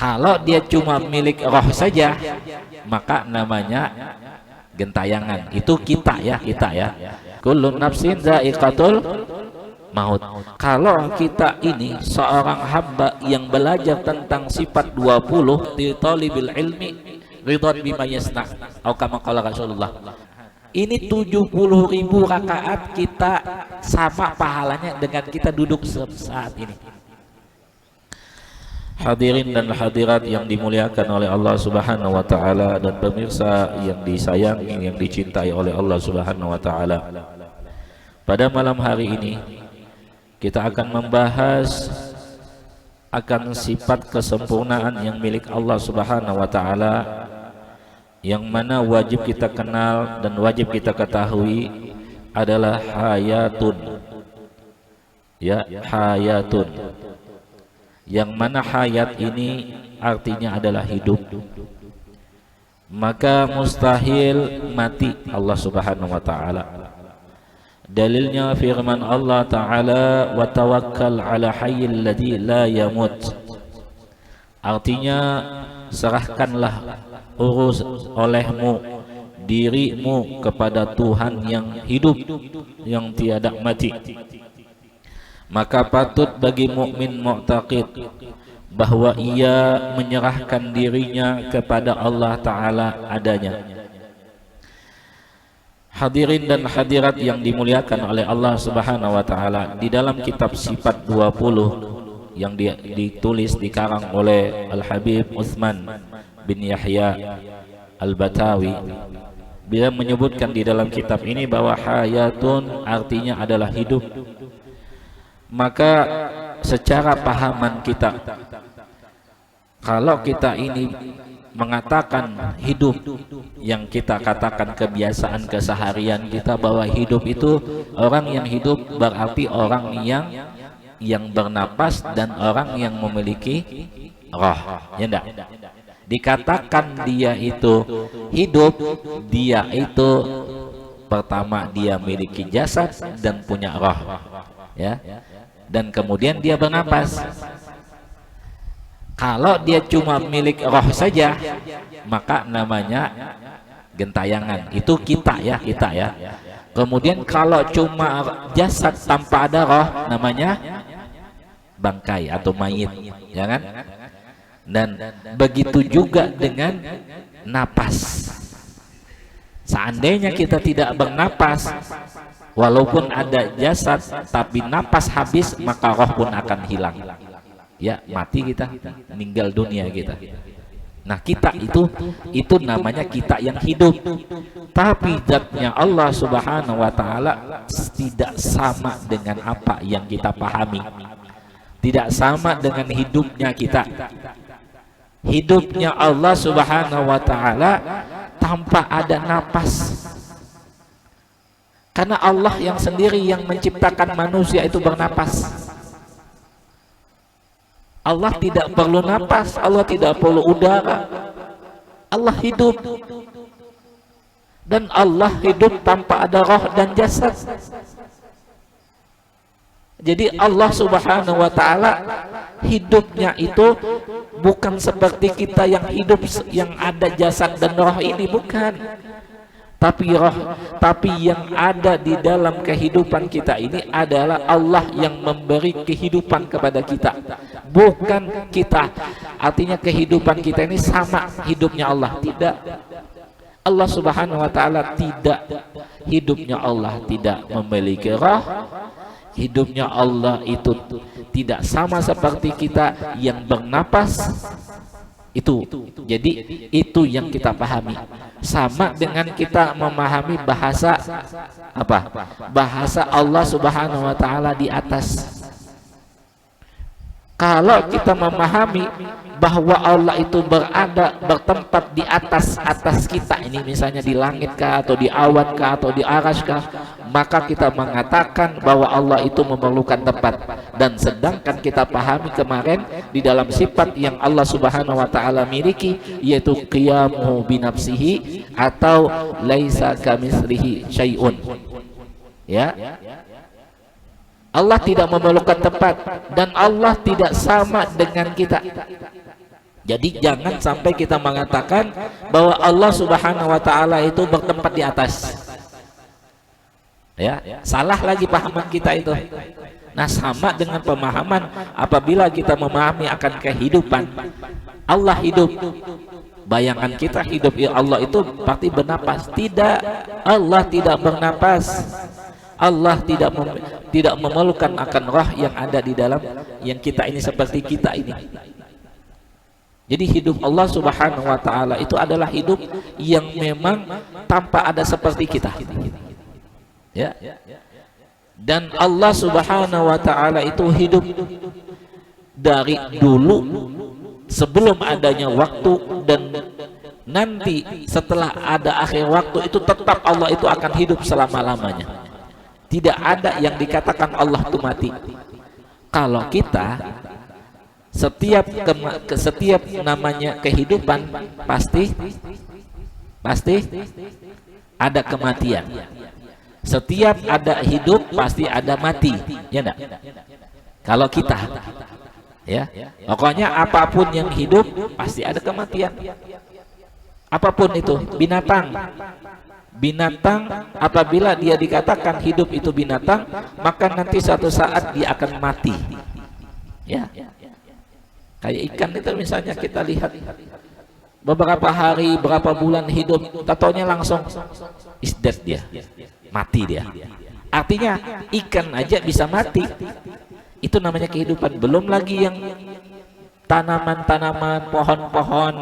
Kalau dia cuma milik roh saja, maka namanya gentayangan. Itu kita ya, Kullu nafsin za'iqatul maut. Kalau kita ini seorang hamba yang belajar tentang sifat 20 di talibil ilmi ridwan bima yasna, atau kama qala Rasulullah. Ini 70.000 rakaat kita sama pahalanya dengan kita duduk saat ini. Hadirin dan hadirat yang dimuliakan oleh Allah Subhanahu wa taala dan pemirsa yang disayangi, yang dicintai oleh Allah Subhanahu wa taala. Pada malam hari ini kita akan membahas akan sifat kesempurnaan yang milik Allah Subhanahu wa taala, yang mana wajib kita kenal dan wajib kita ketahui adalah hayatun. Ya, hayatun. Yang mana hayat ini artinya adalah hidup. Maka mustahil mati Allah Subhanahu wa taala. Dalilnya firman Allah taala, wa tawakkal ala hayyil ladzi la yamut. Artinya serahkanlah urus olehmu dirimu kepada Tuhan yang hidup, yang tiada mati. Maka patut bagi mukmin mu'taqid bahwa ia menyerahkan dirinya kepada Allah Ta'ala adanya. Hadirin dan hadirat yang dimuliakan oleh Allah Subhanahu wa Ta'ala, di dalam kitab Sifat 20 yang ditulis dikarang oleh Al-Habib Utsman bin Yahya Al-Batawi, bila menyebutkan di dalam kitab ini bahwa hayatun artinya adalah hidup. Maka secara pahaman kita, kalau kita ini mengatakan hidup, yang kita katakan kebiasaan keseharian kita bahwa hidup itu, orang yang hidup berarti orang yang bernapas dan orang yang memiliki roh, ya enggak? Dikatakan dia itu hidup, dia itu pertama dia memiliki jasad dan punya roh, ya, dan kemudian dia bernapas. Kalau dia cuma milik roh saja, maka namanya gentayangan. Itu kita ya. Kemudian kalau cuma jasad tanpa ada roh, namanya bangkai atau mayit, ya kan? Dan begitu juga dengan napas. Seandainya kita tidak bernapas, walaupun ada jasad tapi napas habis, maka roh pun akan hilang. Ya, mati kita, meninggal dunia kita. Nah, kita itu namanya kita yang hidup. Tapi zatnya Allah Subhanahu wa taala tidak sama dengan apa yang kita pahami. Tidak sama dengan hidupnya kita. Hidupnya Allah Subhanahu wa taala tanpa ada napas. Karena Allah yang sendiri yang menciptakan manusia itu bernapas. Allah tidak perlu napas, Allah tidak perlu udara. Allah hidup. Dan Allah hidup tanpa ada roh dan jasad. Jadi Allah Subhanahu wa taala hidupnya itu bukan seperti kita yang hidup yang ada jasad dan roh ini, bukan. Tapi yang ada di dalam kehidupan kita ini adalah Allah yang memberi kehidupan kepada kita, bukan kita. Artinya kehidupan kita ini sama hidupnya Allah, tidak. Allah Subhanahu wa taala tidak, hidupnya Allah tidak memiliki roh. Hidupnya Allah itu tidak sama seperti kita yang bernapas. Itu jadi itu yang kita pahami, sama dengan kita memahami bahasa apa? Bahasa Allah Subhanahu wa taala di atas. Kalau kita memahami bahwa Allah itu bertempat di atas kita ini, misalnya di langit kah, atau di awan kah, atau di arasy kah, maka kita mengatakan bahwa Allah itu memerlukan tempat. Dan sedangkan kita pahami kemarin di dalam sifat yang Allah Subhanahu wa taala miliki, yaitu qiyamu binafsihi atau laisa kamitslihi syai'un. Ya. Allah tidak memerlukan tempat dan Allah tidak sama dengan kita. Jadi jangan sampai kita mengatakan bahwa Allah Subhanahu wa taala itu bertempat di atas. Ya, salah lagi pahaman kita itu. Nah, sama dengan pemahaman apabila kita memahami akan kehidupan. Allah hidup. Bayangan kita hidup, ya Allah itu pasti bernapas. Tidak, Allah tidak bernapas. Allah tidak memerlukan akan roh yang ada di dalam yang kita ini seperti kita ini. Jadi hidup Allah Subhanahu wa taala itu adalah hidup yang memang tanpa ada seperti kita. Ya. Dan Allah Subhanahu wa taala itu hidup dari dulu sebelum adanya waktu, dan nanti setelah ada akhir waktu itu tetap Allah itu akan hidup selama-lamanya. Tidak ada yang dikatakan Allah itu mati. Kalau kita setiap namanya kehidupan pasti ada kematian. Setiap ada hidup pasti ada mati, ya enggak? Kalau kita, ya, pokoknya apapun yang hidup pasti ada kematian. Apapun itu, binatang apabila dia dikatakan hidup itu binatang, maka nanti suatu saat dia akan mati. Ya. Kayak ikan itu misalnya, kita lihat beberapa hari, berapa bulan hidup, tatonya langsung is dead, dia mati dia. Artinya ikan aja bisa mati. Itu namanya kehidupan. Belum lagi yang tanaman-tanaman, pohon-pohon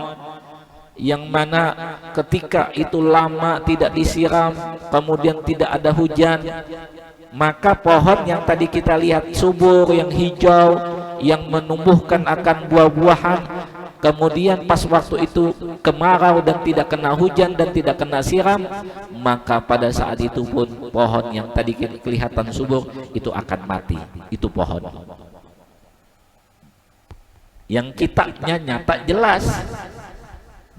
yang mana ketika itu lama tidak disiram, kemudian tidak ada hujan, maka pohon yang tadi kita lihat subur, yang hijau, yang menumbuhkan akan buah-buahan, kemudian pas waktu itu kemarau dan tidak kena hujan dan tidak kena siram, maka pada saat itu pun pohon yang tadi kelihatan subur itu akan mati. Itu pohon yang kitanya nyata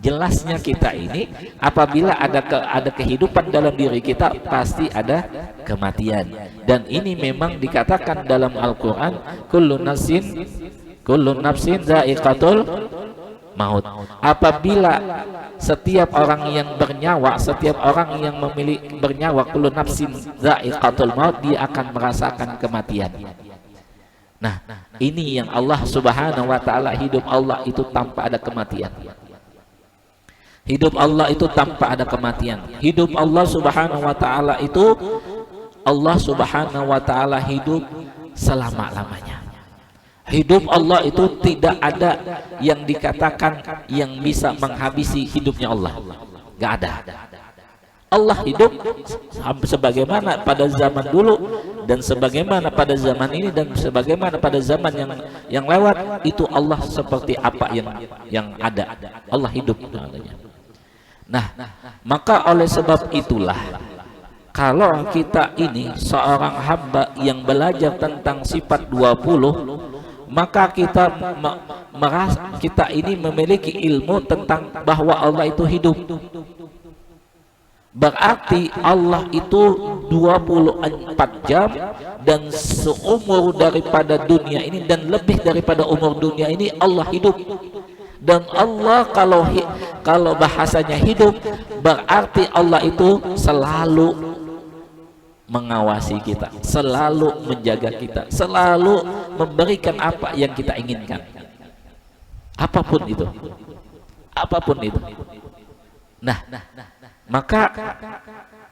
jelasnya kita ini apabila ada kehidupan dalam diri kita pasti ada kematian. Dan ini memang dikatakan dalam Al-Quran, kullu nafsin dha'iqatul maut. Apabila setiap orang yang bernyawa, setiap orang yang memiliki bernyawa, kullu nafsin dha'iqatul maut, dia akan merasakan kematian. Nah, ini yang Allah Subhanahu wa taala, hidup Allah itu tanpa ada kematian. Hidup Allah itu tanpa ada kematian. Hidup Allah Subhanahu wa taala itu, Allah Subhanahu wa taala hidup selama-lamanya. Hidup Allah itu tidak ada yang dikatakan yang bisa menghabisi hidupnya Allah. Gak ada. Allah hidup sebagaimana pada zaman dulu, dan sebagaimana pada zaman ini, dan sebagaimana pada zaman yang lewat. Itu Allah seperti apa yang ada. Allah hidup. Nah, maka oleh sebab itulah, kalau kita ini seorang hamba yang belajar tentang sifat 20, maka kita merasa kita ini memiliki ilmu tentang bahwa Allah itu hidup. Berarti Allah itu 24 jam dan seumur daripada dunia ini, dan lebih daripada umur dunia ini Allah hidup. Dan Allah kalau bahasanya hidup, berarti Allah itu selalu mengawasi kita, selalu menjaga kita, selalu memberikan apa yang kita inginkan. Apapun itu. Nah, maka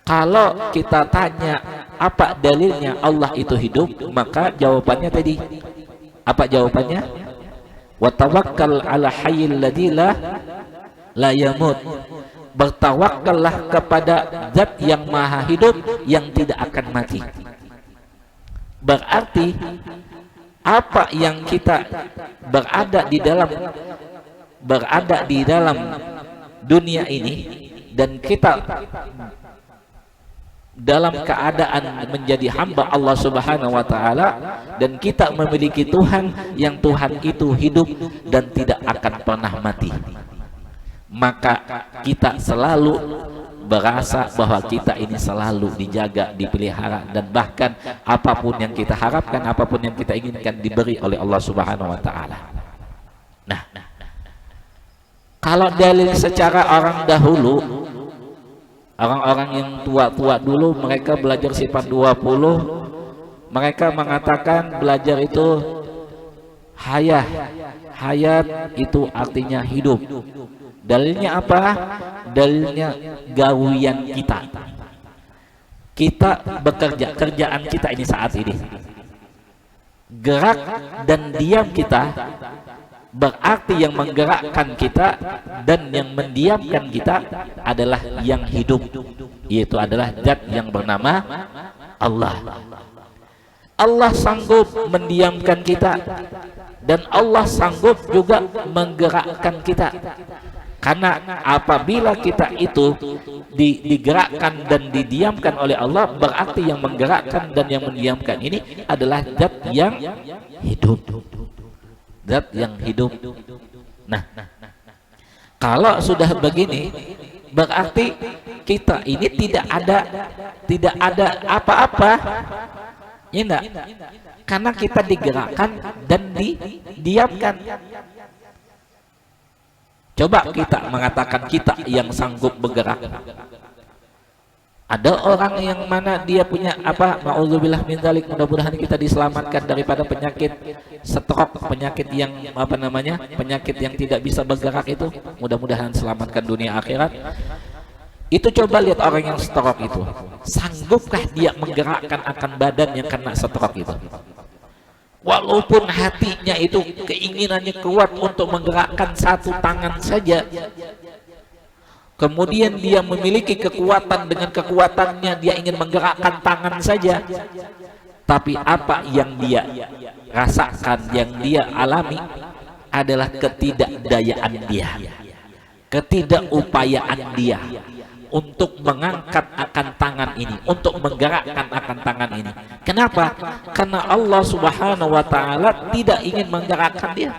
kalau kita tanya apa dalilnya Allah itu hidup, maka jawabannya tadi. Apa jawabannya? Wa tawakkal ala hayyil ladzi la yamut. Bertawakkallah kepada zat yang maha hidup yang tidak akan mati. Berarti apa yang kita berada di dalam dunia ini, dan kita dalam keadaan menjadi hamba Allah Subhanahu wa taala, dan kita memiliki Tuhan yang Tuhan itu hidup dan tidak akan pernah mati, maka kita selalu berasa bahwa kita ini selalu dijaga, dipelihara, dan bahkan apapun yang kita harapkan, apapun yang kita inginkan diberi oleh Allah Subhanahu wa taala. Nah, Kalau dalil secara orang dahulu, orang-orang yang tua-tua dulu, mereka belajar sifat 20, mereka mengatakan belajar itu hayat. Hayat itu artinya hidup. Dalilnya apa? Dalilnya gawian kita. Kita bekerja, kerjaan kita ini saat ini, gerak dan diam kita, berarti yang menggerakkan kita dan yang mendiamkan kita adalah yang hidup, yaitu adalah zat yang bernama Allah. Allah sanggup mendiamkan kita dan Allah sanggup juga menggerakkan kita. Karena apabila kita itu digerakkan dan didiamkan oleh Allah, berarti yang menggerakkan dan yang mendiamkan ini adalah zat yang hidup. Zat yang hidup. Nah, kalau sudah begini, berarti kita ini tidak ada apa-apa. Ya enggak? Karena kita digerakkan dan didiamkan. Coba kita mengatakan kita yang sanggup bergerak. Ada orang yang mana dia punya apa? Ma'udzubillah min dzalik, mudah-mudahan kita diselamatkan daripada penyakit stroke, penyakit yang apa namanya? Penyakit yang tidak bisa bergerak itu. Mudah-mudahan selamatkan dunia akhirat. Itu coba lihat orang yang stroke itu. Sanggupkah dia menggerakkan akan badan yang kena stroke itu? Walaupun hatinya itu keinginannya kuat untuk menggerakkan satu tangan saja, kemudian dia memiliki kekuatan, dengan kekuatannya dia ingin menggerakkan tangan saja, tapi apa yang dia rasakan, yang dia alami adalah ketidakdayaan dia, ketidakupayaan dia untuk mengangkat akan tangan ini, untuk menggerakkan akan tangan ini. Kenapa? Karena Allah Subhanahu wa Ta'ala tidak ingin menggerakkan dia.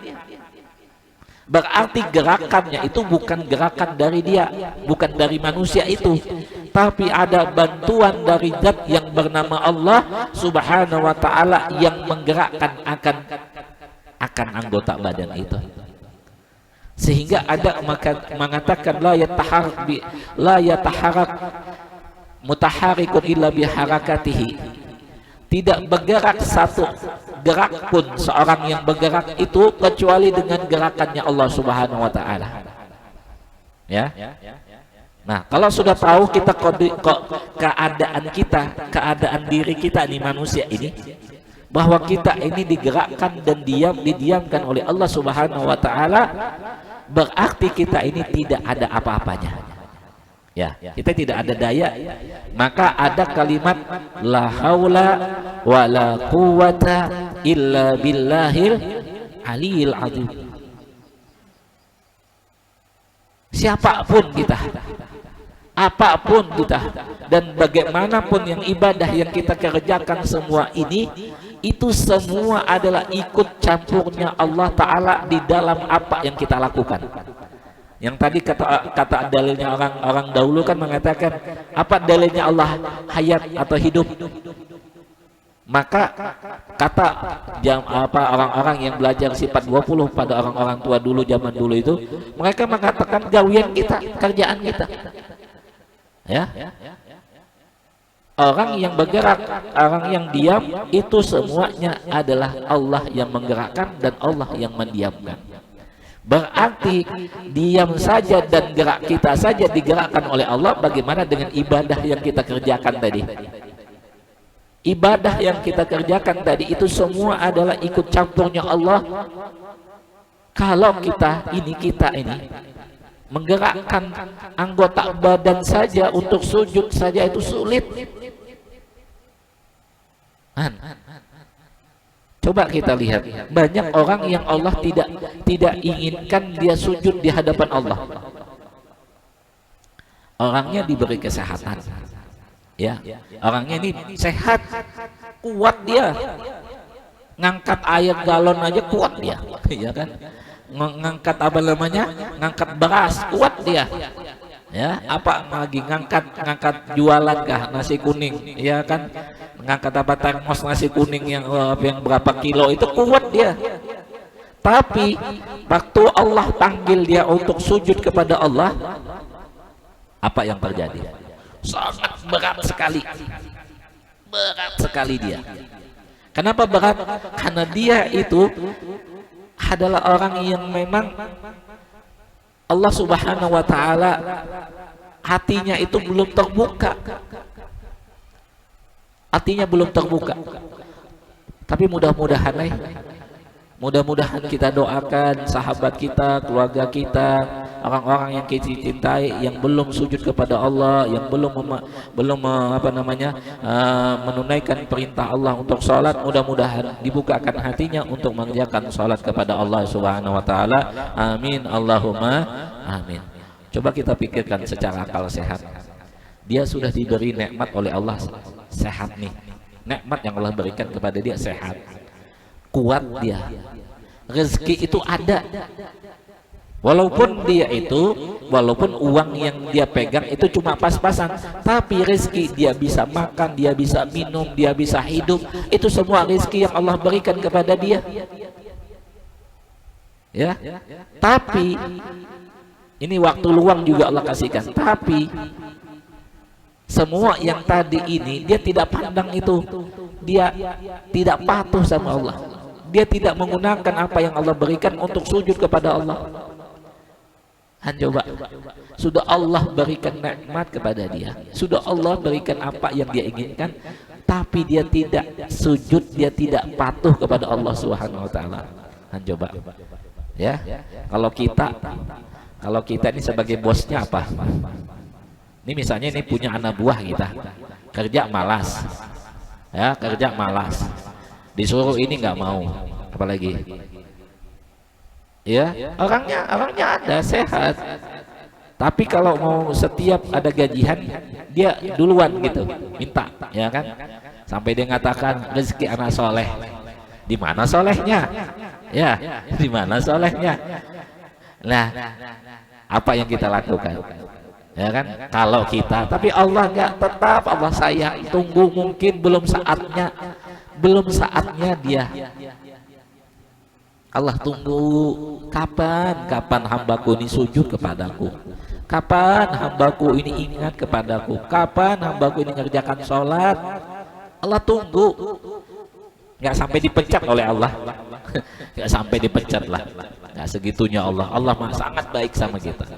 Berarti gerakannya itu bukan gerakan dari dia, bukan dari manusia itu, tapi ada bantuan dari zat yang bernama Allah Subhanahu wa Ta'ala yang menggerakkan akan anggota badan itu. Sehingga ada mengatakan la yataharak mutaharikun illa biharakatihi. Tidak bergerak satu gerak pun seorang yang bergerak itu kecuali dengan gerakannya Allah Subhanahu wa Ta'ala. Ya. Nah, kalau sudah tahu kita keadaan kita, keadaan diri kita nih manusia ini, bahwa kita ini digerakkan dan didiamkan oleh Allah Subhanahu wa Ta'ala, berarti kita ini tidak ada apa-apanya. Ya, kita tidak ada daya. Maka ada kalimat la haula wa la quwata illa billahil aliyil azim. Siapapun kita, apapun kita, dan bagaimanapun yang ibadah yang kita kerjakan semua ini, itu semua adalah ikut campurnya Allah Ta'ala di dalam apa yang kita lakukan. Yang tadi kata dalilnya orang dahulu kan mengatakan, apa dalilnya Allah hayat atau hidup? Maka kata orang-orang yang belajar sifat 20 pada orang-orang tua dulu, zaman dulu itu, mereka mengatakan gawian kita, kerjaan kita. Ya. Orang yang bergerak, orang yang diam, itu semuanya adalah Allah yang menggerakkan dan Allah yang mendiamkan. Berarti diam saja dan gerak kita saja digerakkan oleh Allah. Bagaimana dengan ibadah yang kita kerjakan tadi? Ibadah yang kita kerjakan tadi itu semua adalah ikut campurnya Allah. Kalau kita ini menggerakkan anggota badan saja untuk sujud saja itu sulit. Coba kita lihat, banyak orang yang Allah tidak inginkan dia sujud di hadapan Allah. Orangnya diberi kesehatan, ya, orangnya ini sehat, kuat dia, ngangkat air galon aja kuat dia, ya kan? Ngangkat apa namanya? Ngangkat beras kuat dia. Ya, apa lagi ngangkat jualan kah nasi kuning, ya kan? Ngangkat apa termos nasi kuning yang berapa kilo itu kuat dia. Tapi waktu Allah panggil dia untuk sujud kepada Allah, apa yang terjadi? Sangat berat sekali. Berat sekali dia. Kenapa berat? Karena dia itu adalah orang yang memang Allah Subhanahu wa Ta'ala hatinya itu belum terbuka. Hatinya belum terbuka. Tapi mudah-mudahan kita doakan sahabat kita, keluarga kita, orang-orang yang kita cintai yang belum sujud kepada Allah, yang belum menunaikan perintah Allah untuk sholat, mudah-mudahan dibukakan hatinya untuk mengerjakan sholat kepada Allah Subhanahu wa Ta'ala. Amin Allahumma amin. Coba kita pikirkan secara akal sehat. Dia sudah diberi nikmat oleh Allah, sehat nih. Nikmat yang Allah berikan kepada dia sehat, kuat dia, rezeki itu ada. Walaupun uang yang dia pegang itu cuma pas-pasan, tapi rezeki dia bisa makan, dia bisa minum, dia bisa hidup. Itu semua rezeki yang Allah berikan kepada dia. Ya. Tapi ini waktu luang juga Allah kasihkan. Tapi semua yang tadi ini dia tidak pandang itu, dia tidak patuh sama Allah, dia tidak menggunakan apa yang Allah berikan untuk sujud kepada Allah. Coba, sudah Allah berikan nikmat kepada dia, sudah Allah berikan apa yang dia inginkan, tapi dia tidak sujud, dia tidak patuh kepada Allah Subhanahu wa Ta'ala. Coba ya, kalau kita ini sebagai bosnya apa? Ini misalnya ini punya anak buah kita, kerja malas, ya kerja malas, disuruh ini nggak mau, apalagi, ya orangnya ada sehat, tapi kalau mau setiap ada gajian dia duluan gitu, minta, ya kan, sampai dia ngatakan rezeki anak soleh, di mana solehnya, ya di mana solehnya, nah apa yang kita lakukan? Ya kan, kalau kita, tapi Allah enggak, tetap Allah sayang, tunggu, mungkin belum saatnya dia. Allah tunggu, kapan hambaku ini sujud kepadaku, kapan hambaku ini ingat kepadaku, kapan hambaku ini mengerjakan sholat. Allah tunggu, nggak sampai dipecat oleh Allah. Nggak sampai dipecat lah, nggak segitunya Allah mah sangat baik sama kita.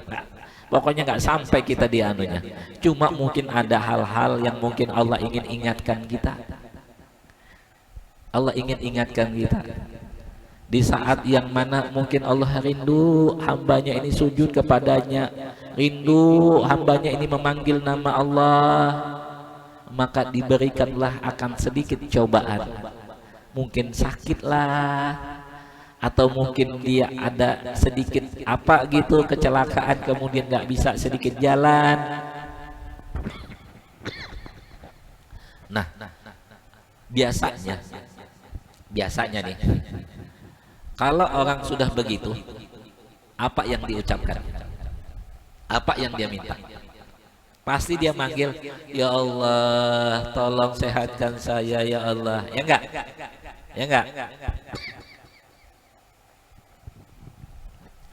Pokoknya nggak sampai kita di anunya. Cuma mungkin ada hal-hal yang mungkin Allah ingin ingatkan kita. Allah ingin ingatkan kita di saat yang mana mungkin Allah rindu hambanya ini sujud kepadanya, rindu hambanya ini memanggil nama Allah, maka diberikanlah akan sedikit cobaan. Mungkin sakitlah, atau mungkin dia ada sedikit apa gitu kecelakaan, kemudian nggak bisa sedikit jalan. Nah, biasanya nih, kalau orang sudah begitu, apa yang diucapkan, apa yang dia minta? Pasti dia manggil, ya Allah tolong sehatkan saya ya Allah, ya enggak? Ya enggak?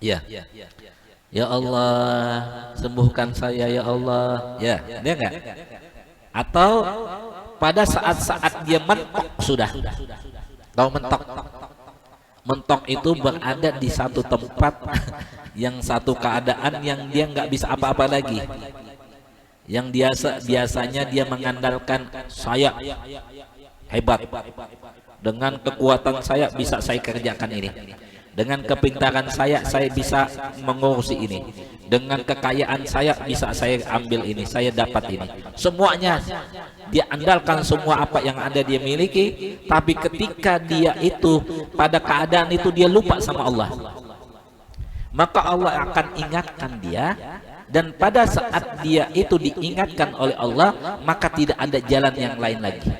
Ya, ya Allah sembuhkan saya ya Allah, ya, dia enggak? Atau pada saat-saat dia mentok sudah, tahu mentok? Mentok itu berada di satu tempat yang satu keadaan yang dia nggak bisa apa-apa lagi, yang biasanya dia mengandalkan saya hebat, dengan kekuatan saya bisa saya kerjakan ini, dengan kepintaran saya bisa mengurusi ini, dengan kekayaan saya bisa saya ambil ini, saya dapat ini, semuanya dia andalkan, semua apa yang ada dia miliki. Tapi ketika dia itu pada keadaan itu dia lupa sama Allah, maka Allah akan ingatkan dia, dan pada saat dia itu diingatkan oleh Allah, maka tidak ada jalan yang lain lagi.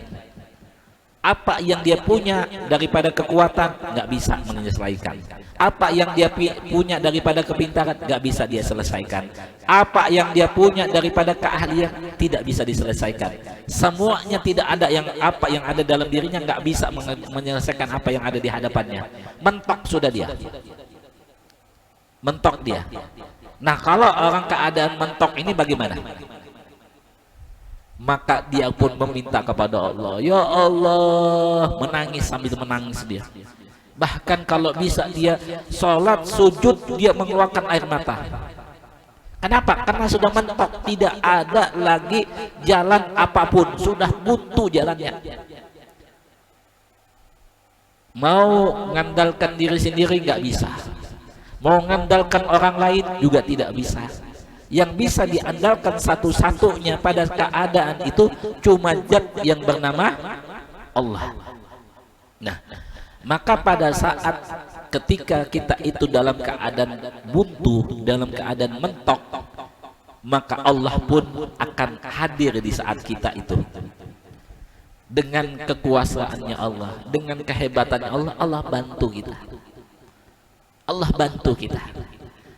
Apa yang dia punya daripada kekuatan nggak bisa menyelesaikan, Apa yang dia punya daripada kepintaran nggak bisa dia selesaikan. Apa yang dia punya daripada keahlian tidak bisa diselesaikan. Semuanya tidak ada yang apa yang ada dalam dirinya nggak bisa menyelesaikan apa yang ada di hadapannya. Mentok sudah dia. Mentok dia. Nah, kalau orang keadaan mentok ini bagaimana? Maka dia pun meminta kepada Allah, ya Allah, menangis sambil menangis dia. Bahkan kalau bisa dia sholat sujud dia mengeluarkan air mata. Kenapa? Karena sudah mentok, tidak ada lagi jalan apapun, sudah buntu jalannya. Mau mengandalkan diri sendiri nggak bisa, mau mengandalkan orang lain juga tidak bisa. Yang bisa diandalkan satu-satunya pada keadaan itu cuma zat yang bernama Allah. Nah, maka pada saat ketika kita itu dalam keadaan buntu, dalam keadaan mentok, maka Allah pun akan hadir di saat kita itu. Dengan kekuasaannya Allah, dengan kehebatannya Allah, Allah bantu kita. Allah bantu kita.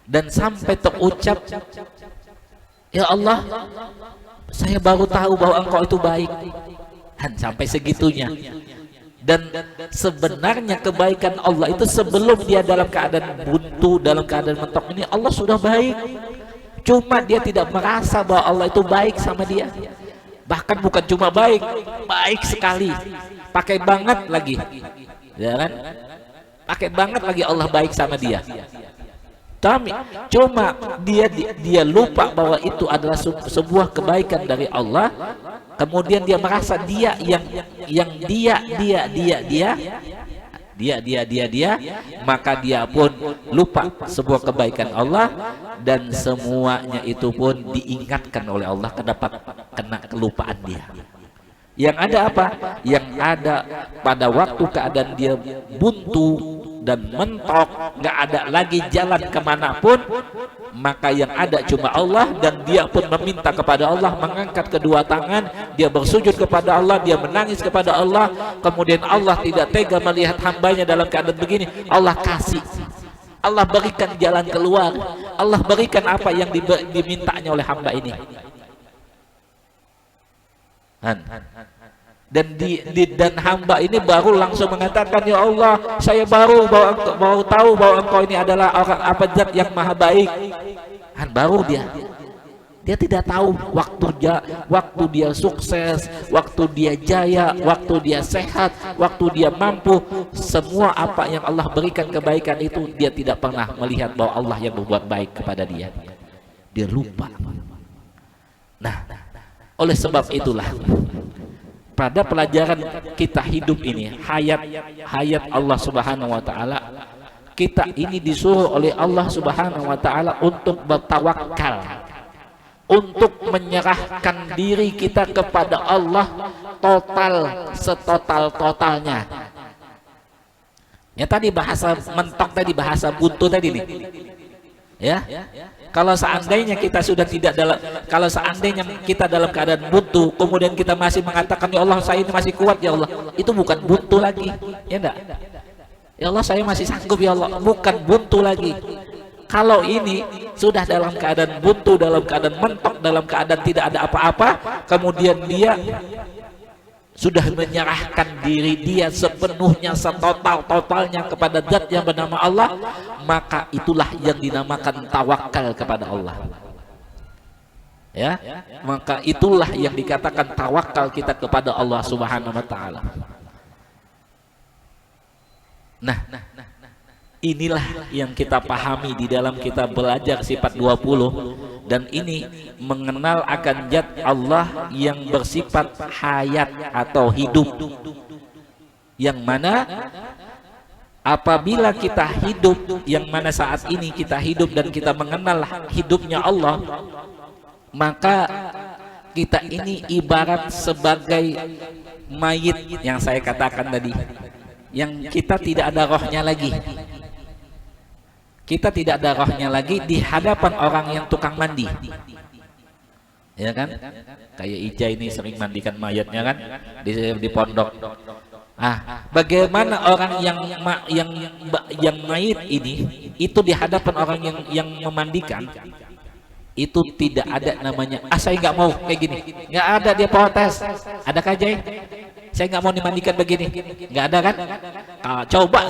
Dan sampai terucap, ya Allah, saya baru tahu bahwa Engkau itu baik. Dan sampai segitunya. Dan sebenarnya kebaikan Allah itu sebelum dia dalam keadaan buntu, dalam keadaan mentok ini, Allah sudah baik. Cuma dia tidak merasa bahwa Allah itu baik sama dia. Bahkan bukan cuma baik, baik sekali. Pakai banget lagi. Ya kan? Pakai banget lagi Allah baik sama dia. Cuma dia lupa bahwa itu adalah sebuah kebaikan dari Allah. Kemudian dia merasa dia maka dia pun lupa sebuah kebaikan Allah, dan semuanya itu pun diingatkan oleh Allah kena kelupaan dia. Yang ada apa? Yang ada pada waktu keadaan dia buntu dan mentok, nggak ada lagi jalan kemanapun, maka yang ada cuma Allah, dan dia pun meminta kepada Allah, mengangkat kedua tangan, dia bersujud kepada Allah, dia menangis kepada Allah. Kemudian Allah tidak tega melihat hambanya dalam keadaan begini. Allah kasih, Allah berikan jalan keluar, Allah berikan apa yang dimintanya oleh hamba ini. Dan hamba ini baru langsung mengatakan, ya Allah, saya baru tahu bahwa Engkau ini adalah orang apa zat yang maha baik. Baru dia tidak tahu waktu dia sukses, waktu dia jaya, waktu dia sehat, waktu dia mampu, semua apa yang Allah berikan kebaikan itu dia tidak pernah melihat bahwa Allah yang berbuat baik kepada dia. Dia lupa. Nah, oleh sebab itulah pada pelajaran kita hidup ini, hayat Allah Subhanahu wa taala, kita ini disuruh oleh Allah Subhanahu wa taala untuk bertawakal, untuk menyerahkan diri kita kepada Allah total, setotal-totalnya. Ya tadi bahasa mentok tadi, bahasa buntu tadi nih. Ya. Kalau seandainya kita sudah tidak dalam, kalau seandainya kita dalam keadaan buntu, kemudian kita masih mengatakan, ya Allah, saya ini masih kuat, ya Allah, itu bukan buntu lagi, ya enggak? Ya Allah, saya masih sanggup, ya Allah, bukan buntu lagi. Kalau ini sudah dalam keadaan buntu, dalam keadaan mentok, dalam keadaan tidak ada apa-apa, kemudian dia sudah menyerahkan diri dia sepenuhnya, setotal-totalnya kepada zat yang bernama Allah, maka itulah yang dinamakan tawakal kepada Allah. Ya, maka itulah yang dikatakan tawakal kita kepada Allah Subhanahu wa taala. Nah, inilah yang kita pahami di dalam kita belajar sifat 20, dan ini mengenal akan zat Allah yang bersifat hayat atau hidup, yang mana apabila kita hidup, yang mana saat ini kita hidup dan kita mengenal hidupnya Allah, maka kita ini ibarat sebagai mayit yang saya katakan tadi, yang kita tidak ada rohnya lagi. Kita tidak ada rohnya lagi di hadapan orang yang tukang mandi, ya kan? Kayak Ija ini sering mandikan mayatnya kan di pondok. Bagaimana orang yang mayit ini itu di hadapan orang yang memandikan itu tidak ada namanya saya nggak mau kayak gini, nggak ada, dia protes. Adakah Jay? Saya nggak mau dimandikan begini, nggak ada kan? Coba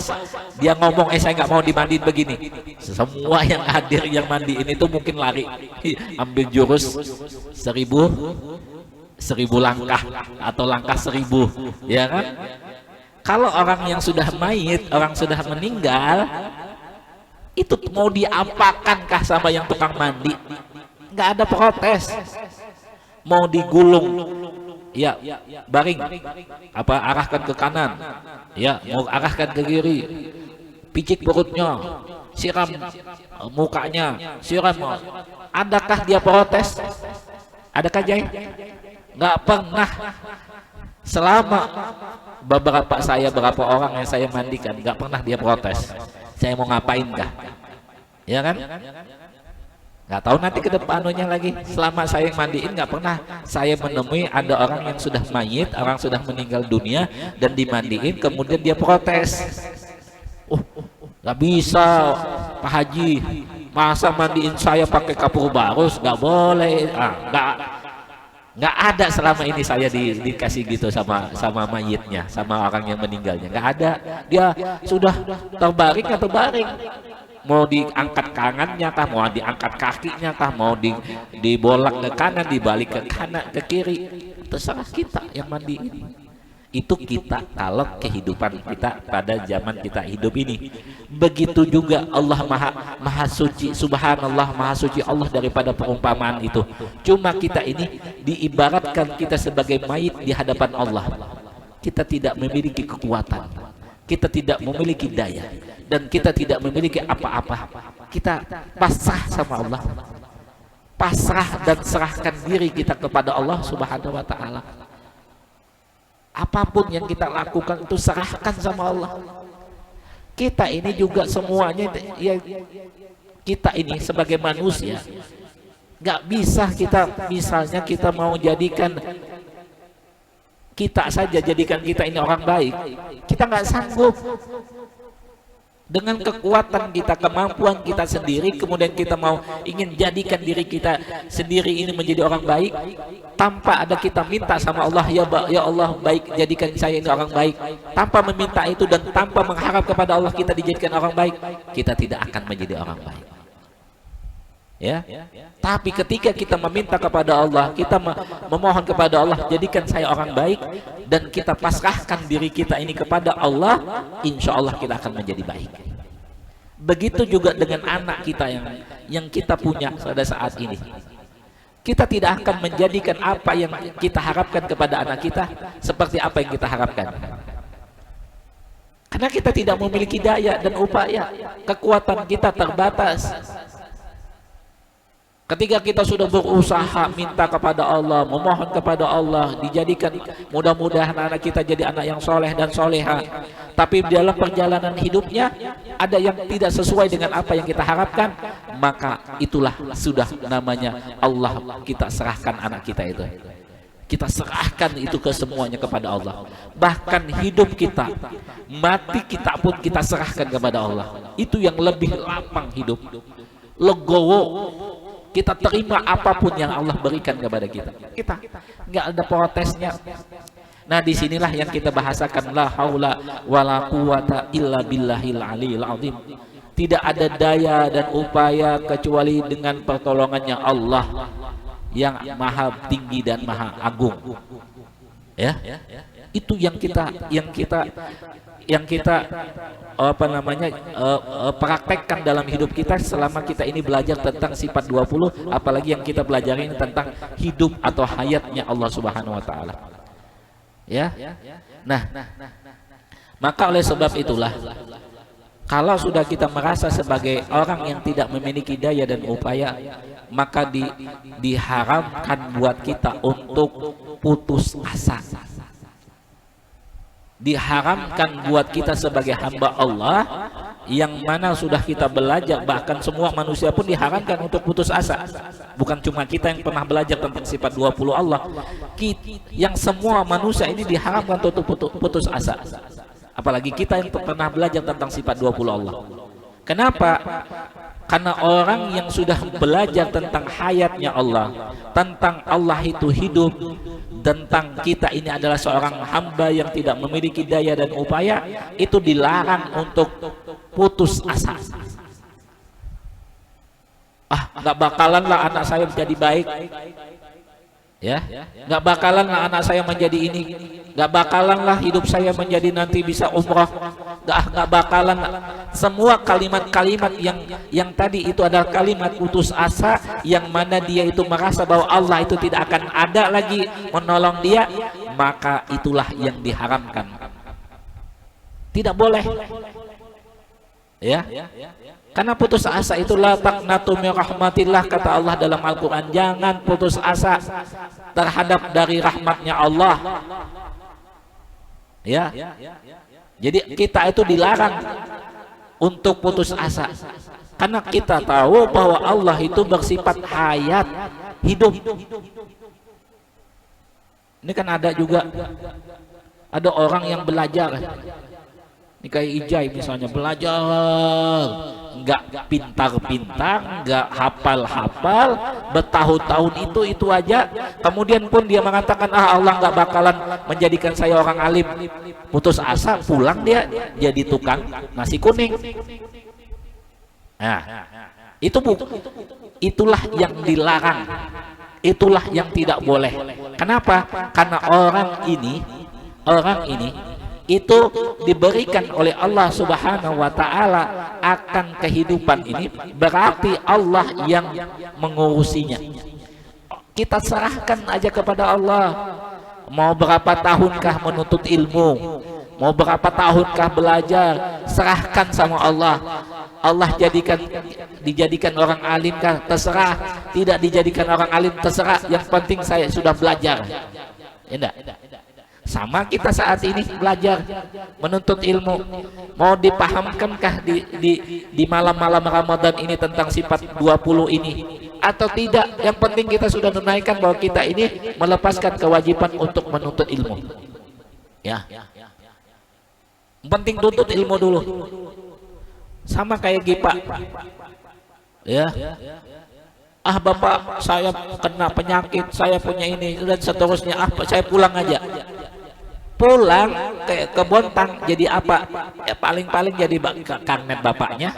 dia ngomong saya nggak mau dimandiin begini, semua yang hadir yang mandiin itu mungkin lari ambil jurus 1000 langkah atau langkah 1000, ya kan? Kalau orang yang sudah mayit, orang sudah meninggal, itu mau diapakankah sama yang tukang mandi? Nggak ada protes. Mau digulung, ya baring, apa arahkan ke kanan, ya mau arahkan ke kiri, picik perutnya, siram mukanya, siram. Adakah dia protes? Adakah Jay? Nggak pernah. Selama beberapa orang yang saya mandikan, nggak pernah dia protes. Saya mau ngapain kah? Ya kan? Nggak tahu nanti ke depannya lagi. Selama saya mandiin nggak pernah saya menemui ada orang yang sudah mayit, orang sudah meninggal dunia dan dimandiin kemudian dia protes. Nggak bisa Pak Haji, masa mandiin saya pakai kapur barus? Nggak boleh. Nggak ada selama ini saya dikasih gitu sama mayitnya, sama orang yang meninggalnya. Nggak ada. Dia sudah terbaring atau baring, mau diangkat tangannya kah, mau diangkat kakinya kah, mau dibolak ke kanan, dibalik ke kanan, ke kiri, terserah kita yang mandiin. Itu kita kalau kehidupan kita pada zaman kita hidup ini. Begitu juga Allah maha suci, subhanallah, maha suci Allah daripada perumpamaan itu. Cuma kita ini diibaratkan kita sebagai mayit di hadapan Allah. Kita tidak memiliki kekuatan, kita tidak memiliki daya, dan kita tidak memiliki apa-apa. Kita pasrah sama Allah, pasrah dan serahkan diri kita kepada Allah Subhanahu wa Ta'ala. Apapun yang kita lakukan itu serahkan sama Allah. Kita ini juga semuanya, ya kita ini sebagai manusia nggak bisa kita, misalnya kita mau jadikan kita saja, jadikan kita ini orang baik, kita nggak sanggup. Dengan kekuatan kita, kemampuan kita sendiri, kemudian kita mau ingin jadikan diri kita sendiri ini menjadi orang baik, tanpa ada kita minta sama Allah, ya Allah baik, jadikan saya ini orang baik. Tanpa meminta itu dan tanpa mengharap kepada Allah kita dijadikan orang baik, kita tidak akan menjadi orang baik. Ya. Tapi ketika kita meminta kepada Allah, kita memohon kepada Allah, jadikan saya orang baik, dan kita pasrahkan diri kita ini kepada Allah, insya Allah kita akan menjadi baik. Begitu juga dengan anak kita yang kita punya pada saat ini. Kita tidak akan menjadikan apa yang kita harapkan kepada anak kita seperti apa yang kita harapkan, karena kita tidak memiliki daya dan upaya, kekuatan kita terbatas. Ketika kita sudah berusaha minta kepada Allah, memohon kepada Allah, dijadikan mudah-mudahan anak kita jadi anak yang soleh dan soleha, tapi dalam perjalanan hidupnya ada yang tidak sesuai dengan apa yang kita harapkan, maka itulah sudah namanya Allah kita serahkan anak kita itu. Kita serahkan itu ke semuanya kepada Allah. Bahkan hidup kita, mati kita pun kita serahkan kepada Allah. Itu yang lebih lapang hidup, legowo. Kita terima apapun yang Allah berikan kepada kita. Kita nggak ada protesnya. Nah, disinilah yang kita bahasakan la haula wala quwata illa billahil aliyil azim. Tidak ada daya dan upaya kecuali dengan pertolongannya Allah yang maha tinggi dan maha agung. Ya, itu yang kita praktekkan dalam hidup kita selama kita ini belajar tentang sifat 20, apalagi yang kita pelajari ini tentang hidup atau hayatnya Allah Subhanahu wa Ta'ala. Ya. Nah, maka oleh sebab itulah, kalau sudah kita merasa sebagai orang yang tidak memiliki daya dan upaya, maka diharamkan buat kita untuk putus asa. Diharamkan buat kita sebagai hamba Allah yang mana sudah kita belajar, bahkan semua manusia pun diharamkan untuk putus asa. Bukan cuma kita yang pernah belajar tentang sifat 20 Allah, yang semua manusia ini diharamkan untuk putus asa. Apalagi kita yang pernah belajar tentang sifat 20 Allah. Kenapa? Karena orang yang sudah belajar tentang hayatnya Allah, tentang Allah itu hidup, tentang kita ini adalah seorang hamba yang tidak memiliki daya dan upaya, itu dilarang untuk putus asa. Nggak bakalan lah anak saya menjadi baik, ya, nggak bakalan lah anak saya menjadi ini, nggak bakalan lah hidup saya menjadi nanti bisa umroh, nggak bakalan. Semua kalimat-kalimat yang tadi itu adalah kalimat putus asa, yang mana dia itu merasa bahwa Allah itu tidak akan ada lagi menolong dia, maka itulah yang diharamkan. Tidak boleh, ya. Karena putus asa itu la taqnatu min rahmatillah, kata Allah dalam Al-Quran. Jangan putus asa terhadap dari rahmatnya Allah, ya. Jadi kita itu dilarang untuk putus asa, karena kita tahu bahwa Allah itu bersifat hayat, hidup. Ini kan ada juga, ada orang yang belajar, ini kayak Ijai misalnya, belajar nggak pintar-pintar, nggak hafal-hafal, bertahun-tahun itu aja, kemudian pun dia mengatakan Allah nggak bakalan menjadikan saya orang alim. Putus asa, pulang dia jadi tukang nasi kuning. Nah, itulah yang dilarang, itulah yang tidak boleh. Kenapa? Karena orang ini itu diberikan oleh Allah Subhanahu wa Ta'ala akan kehidupan ini, berarti Allah yang mengurusinya. Kita serahkan aja kepada Allah. Mau berapa tahunkah menuntut ilmu, mau berapa tahunkah belajar, serahkan sama Allah. Allah dijadikan orang alim kah, terserah. Tidak dijadikan orang alim, terserah. Yang penting saya sudah belajar. Enggak. Sama kita saat ini belajar menuntut ilmu, mau dipahamkankah di malam-malam Ramadan ini tentang sifat 20 ini atau tidak? Yang penting kita sudah menunaikan bahwa kita ini melepaskan kewajiban untuk menuntut ilmu, ya. Penting tuntut ilmu dulu. Sama kayak Gipa, ya. Bapak saya kena penyakit, saya punya ini dan seterusnya, saya pulang aja. Pulang ke Bontang jadi apa? Ya paling-paling jadi karnet bapaknya,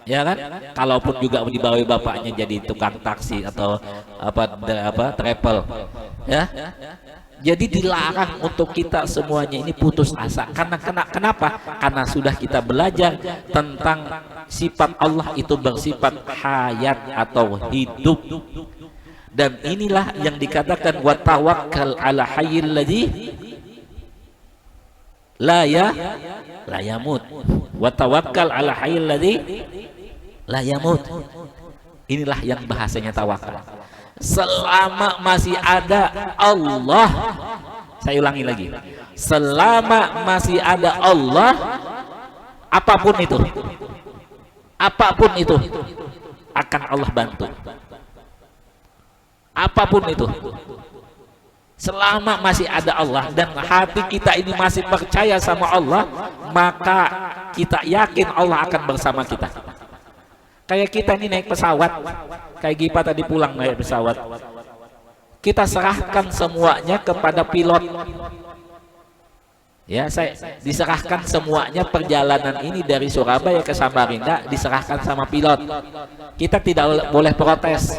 ya kan? Kalaupun juga dibawa bapaknya jadi tukang taksi atau apa travel, ya. Jadi dilarang untuk kita semuanya ini putus asa. Kenapa? Karena sudah kita belajar tentang sifat Allah itu bersifat hayat atau hidup. Dan inilah yang dikatakan wa tawakkal ala hayyil ladzi la yamut. Wa tawakkal ala hayyil ladzi la yamut. Inilah yang bahasanya tawakal. Selama masih ada Allah, saya ulangi lagi, selama masih ada Allah, apapun itu akan Allah bantu. Apapun itu, selama masih ada Allah dan hati kita ini masih percaya sama Allah, maka kita yakin Allah akan bersama kita. Kayak kita ini naik pesawat, kayak Gipa tadi pulang naik pesawat, kita serahkan semuanya kepada pilot. Ya, saya diserahkan semuanya, perjalanan ini dari Surabaya ke Samarinda diserahkan sama pilot. Kita tidak boleh protes.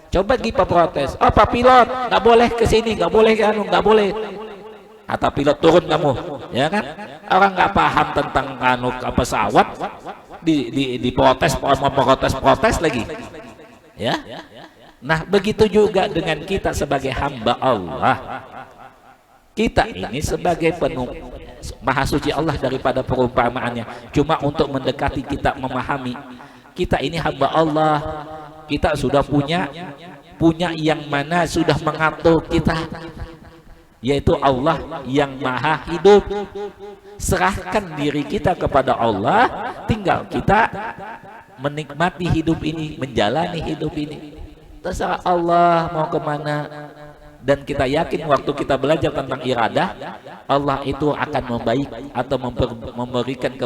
Coba Gipa protes, Pak pilot nggak boleh ke sini, nggak boleh ke nggak boleh. Atau pilot turun kamu, ya kan? Orang nggak paham tentang pesawat, protes lagi, ya. Nah, begitu juga dengan kita sebagai hamba Allah. Kita ini sebagai maha suci Allah daripada perumpamaannya. Cuma untuk mendekati kita memahami, kita ini hamba Allah. Kita sudah punya yang mana sudah mengatur kita. yaitu Allah yang maha hidup. Serahkan diri kita kepada Allah, tinggal kita menikmati hidup ini, menjalani hidup ini. Terserah Allah mau kemana. Dan kita yakin waktu kita belajar tentang iradah, Allah itu akan membaik atau memberikan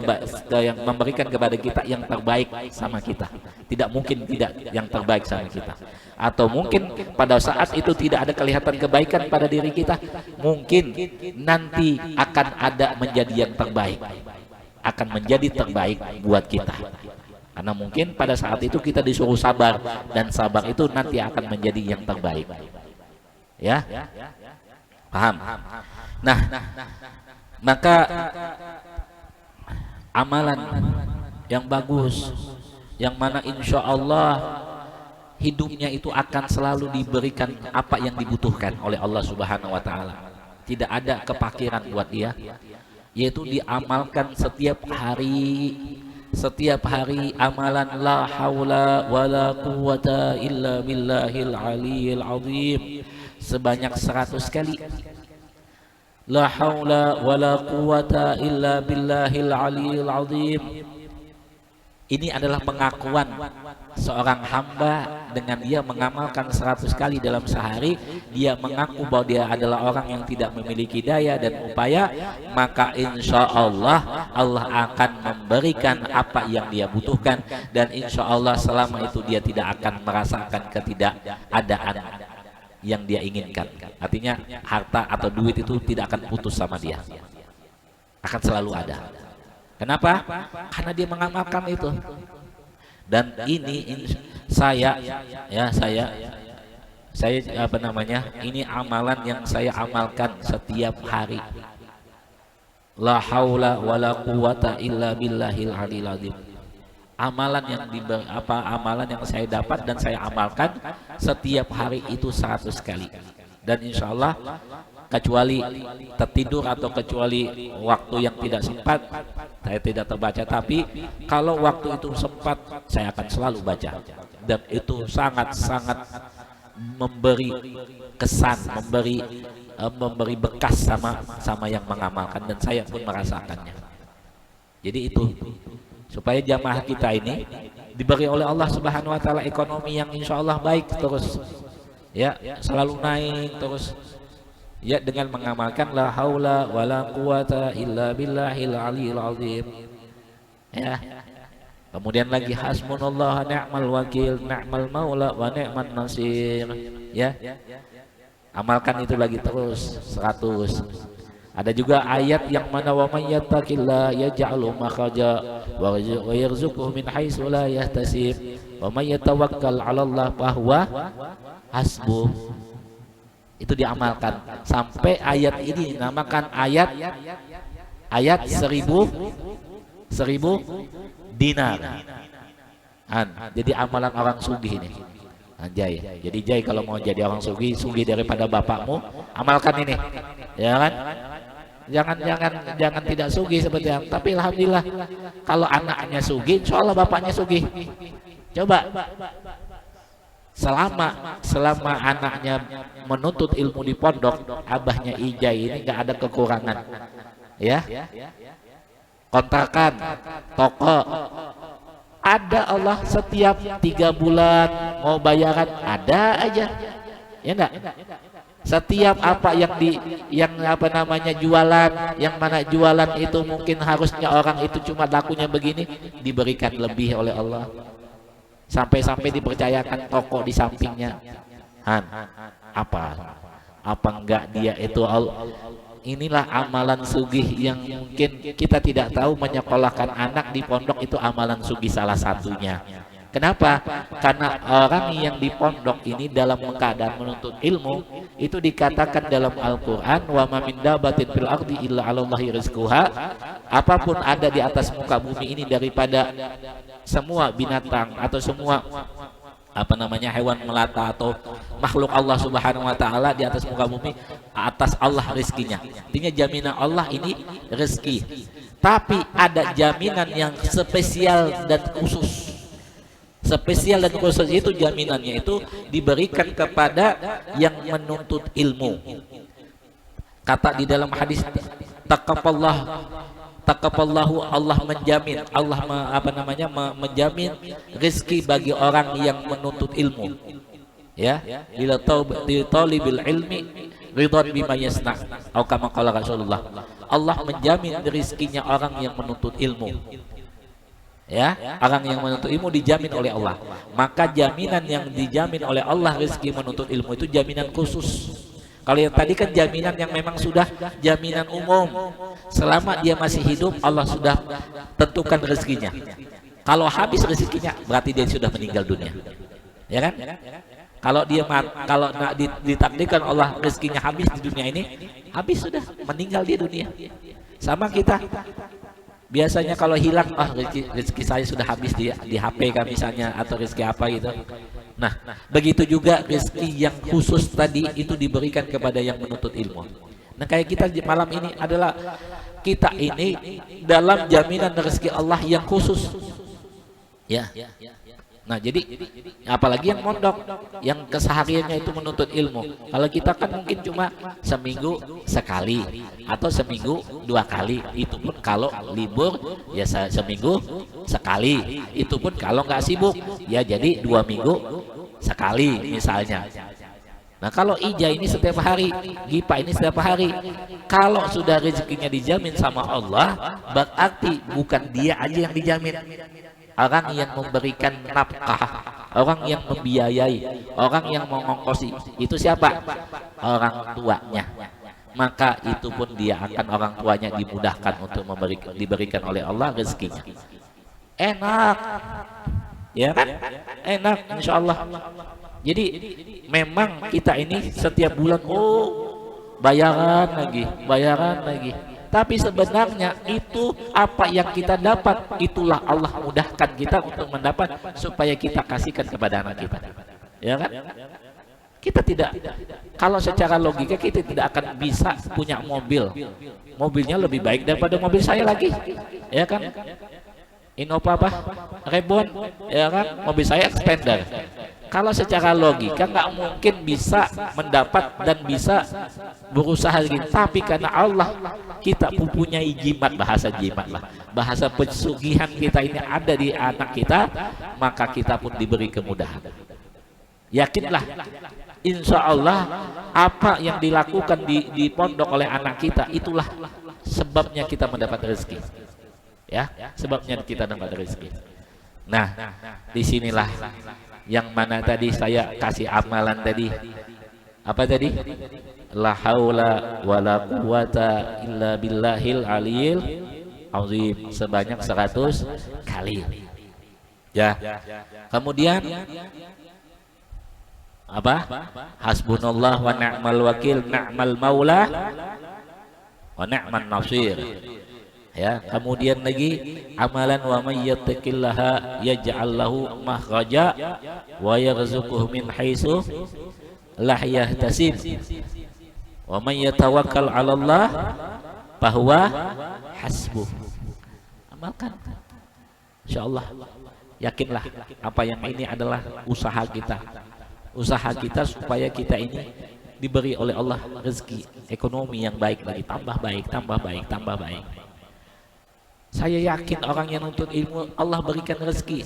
kepada kita yang terbaik sama kita. Tidak mungkin tidak yang terbaik sama kita. Atau mungkin pada saat itu tidak ada kelihatan kebaikan pada diri kita, mungkin nanti akan ada menjadi yang terbaik, akan menjadi terbaik buat kita. Karena mungkin pada saat itu kita disuruh sabar, dan sabar itu nanti akan menjadi yang terbaik. Ya, paham? Nah, maka amalan yang bagus, yang mana insya Allah hidupnya itu akan selalu diberikan apa yang dibutuhkan oleh Allah Subhanahu wa Ta'ala. Tidak ada kepakiran buat dia, yaitu diamalkan setiap hari. Setiap hari amalan la haula wala quwata illa billahil aliyil azim sebanyak 100 kali. La haula wala quwata illa billahil aliyil azim. Ini adalah pengakuan seorang hamba dengan dia mengamalkan 100 kali dalam sehari. Dia mengaku bahwa dia adalah orang yang tidak memiliki daya dan upaya, maka insya Allah Allah akan memberikan apa yang dia butuhkan, dan insya Allah selama itu dia tidak akan merasakan ketidakadaan yang dia inginkan. Artinya harta atau duit itu tidak akan putus sama dia, akan selalu ada. Kenapa? Karena dia mengamalkan itu. Dan ini saya apa namanya? Ini amalan yang saya amalkan setiap hari. La haula wala quwata illa billahil aliyil azim. Amalan yang saya dapat dan saya amalkan setiap hari itu 100 kali. Dan insya Allah kecuali tertidur atau kecuali waktu yang tidak sempat, saya tidak terbaca. Tapi kalau waktu itu sempat, saya akan selalu baca. Dan itu sangat-sangat memberi kesan, memberi bekas sama yang mengamalkan, dan saya pun merasakannya. Jadi itu supaya jamaah kita ini diberi oleh Allah Subhanahu wa Ta'ala ekonomi yang insya Allah baik terus, ya, selalu naik terus. Ya, dengan mengamalkan la haula wala quwata illa billahil aliyil azim. Ya. Kemudian lagi hasbunallah ni'mal wakil, ni'mal maula wa ni'man nasir. Ya. Amalkan itu lagi terus 100. Ada juga ayat yang mana wa may yattaqillah yaj'alu makhraja wa yarzuquhu min haitsu la yahtasib wa may yatawakkal 'ala Allah fahuwa hasbuh. Itu diamalkan sampai ayat ini dinamakan ayat 1000 dinar. Jadi amalan orang sugih ini. Anjay. Jadi Jai kalau mau jadi orang sugih daripada bapakmu, amalkan ini. Ya kan? Jangan tidak sugih seperti yang. Tapi alhamdulillah kalau anaknya sugih, insyaallah bapaknya sugih. Coba selama anaknya menuntut ilmu di pondok, abahnya Ijai ini nggak ada kekurangan, ya. Kontrakan, toko, ada Allah setiap 3 bulan mau bayaran ada aja, ya enggak? Setiap apa yang jualan, yang mana jualan itu mungkin harusnya orang itu cuma lakunya begini, diberikan lebih oleh Allah. Sampai dipercayakan toko di sampingnya. Apa enggak dia itu inilah amalan sugih yang mungkin kita tidak tahu. Menyekolahkan anak di pondok itu amalan sugih salah satunya. Kenapa? Karena orang yang di pondok ini dalam keadaan menuntut ilmu, itu dikatakan dalam Al-Quran, wa ma min dabatin fil ardi illa 'alallahi rizquha. Apapun ada di atas muka bumi ini daripada semua binatang atau semua hewan melata atau makhluk Allah Subhanahu wa Ta'ala di atas muka bumi, atas Allah rezekinya. Artinya jaminan Allah ini rezeki. Tapi ada jaminan yang spesial dan khusus. Spesial dan khusus itu jaminannya itu diberikan kepada yang menuntut ilmu. Kata di dalam hadis, taqaballahu, Allah menjamin, Allah menjamin rezeki bagi orang yang menuntut ilmu. Ya, lil talibil ilmi ridwan bima yasna, atau kama qala Rasulullah. Allah menjamin rezekinya orang yang menuntut ilmu. Ya, orang yang menuntut ilmu dijamin oleh Allah. Maka jaminan yang dijamin oleh Allah rezeki menuntut ilmu itu jaminan khusus. Kalau yang tadi kan jaminan yang memang sudah jaminan umum. Selama dia masih hidup, Allah sudah tentukan rezekinya. Kalau habis rezekinya, berarti dia sudah meninggal dunia. Ya kan? Kalau dia ditakdirkan Allah rezekinya habis di dunia ini, habis sudah, meninggal di dunia. Sama kita. Biasanya kalau hilang, rezeki saya sudah habis di HP kan misalnya, atau rezeki apa gitu. Nah, begitu juga rezeki yang khusus tadi itu diberikan kepada yang menuntut ilmu. Nah, kayak kita malam ini adalah kita ini dalam jaminan rezeki Allah yang khusus. Ya. Nah, jadi apalagi yang mondok, yang kesehariannya itu menuntut ilmu. Kalau kita kan mungkin cuma seminggu sekali atau seminggu 2 kali. Itu pun kalau libur ya seminggu sekali. Itu pun kalau nggak sibuk ya jadi 2 minggu sekali misalnya. Nah, kalau ija ini setiap hari, gipa ini setiap hari. Kalau sudah rezekinya dijamin sama Allah, berarti bukan dia aja yang dijamin. Orang yang memberikan nafkah, orang yang membiayai, orang yang mengongkosi, itu siapa? Orang tuanya. Maka itu pun dia akan, orang tuanya dimudahkan untuk diberikan oleh Allah rezekinya. Enak, ya kan? Enak, insya Allah. Jadi memang kita ini setiap bulan bayaran lagi. Tapi sebenarnya itu apa yang kita dapat, itulah Allah mudahkan kita untuk mendapat supaya kita kasihkan kepada anak kita. Ya kan? Kita tidak, kalau secara logika kita tidak akan bisa punya mobil. Mobilnya lebih baik daripada mobil saya lagi. Ya kan? Innova Reborn, ya kan? Mobil saya Expander. Kalau secara logika nggak mungkin bisa mendapat dan bisa berusaha gitu. Tapi karena Allah kita mempunyai jimat, bahasa jimat lah, bahasa pesugihan kita ini ada di anak kita, maka kita pun diberi kemudahan. Yakinlah, insya Allah apa yang dilakukan di pondok oleh anak kita, itulah sebabnya kita mendapat rezeki. Ya, sebabnya kita dapat rezeki. Nah, disinilah yang mana tadi saya kasih amalan tadi, apa tadi? La haula wala quwata illa billahil aliyil azim, sebanyak 100 kali. Ya. Kemudian apa? Hasbunallah wa ni'mal wakil, ni'mal maula wa ni'man nasir. Ya, kemudian lagi amalan wa may yattaqillaha yaj'al lahu makhraja wa yarzuquhu min haitsu la yahtasib wa may yatawakkal 'ala Allah fahuwa hasbuh. Amalkan, insyaallah. Yakinlah apa yang ini adalah usaha kita supaya kita ini diberi oleh Allah rezeki ekonomi yang baik lagi, tambah baik. Saya yakin orang yang nuntut ilmu Allah berikan rezeki.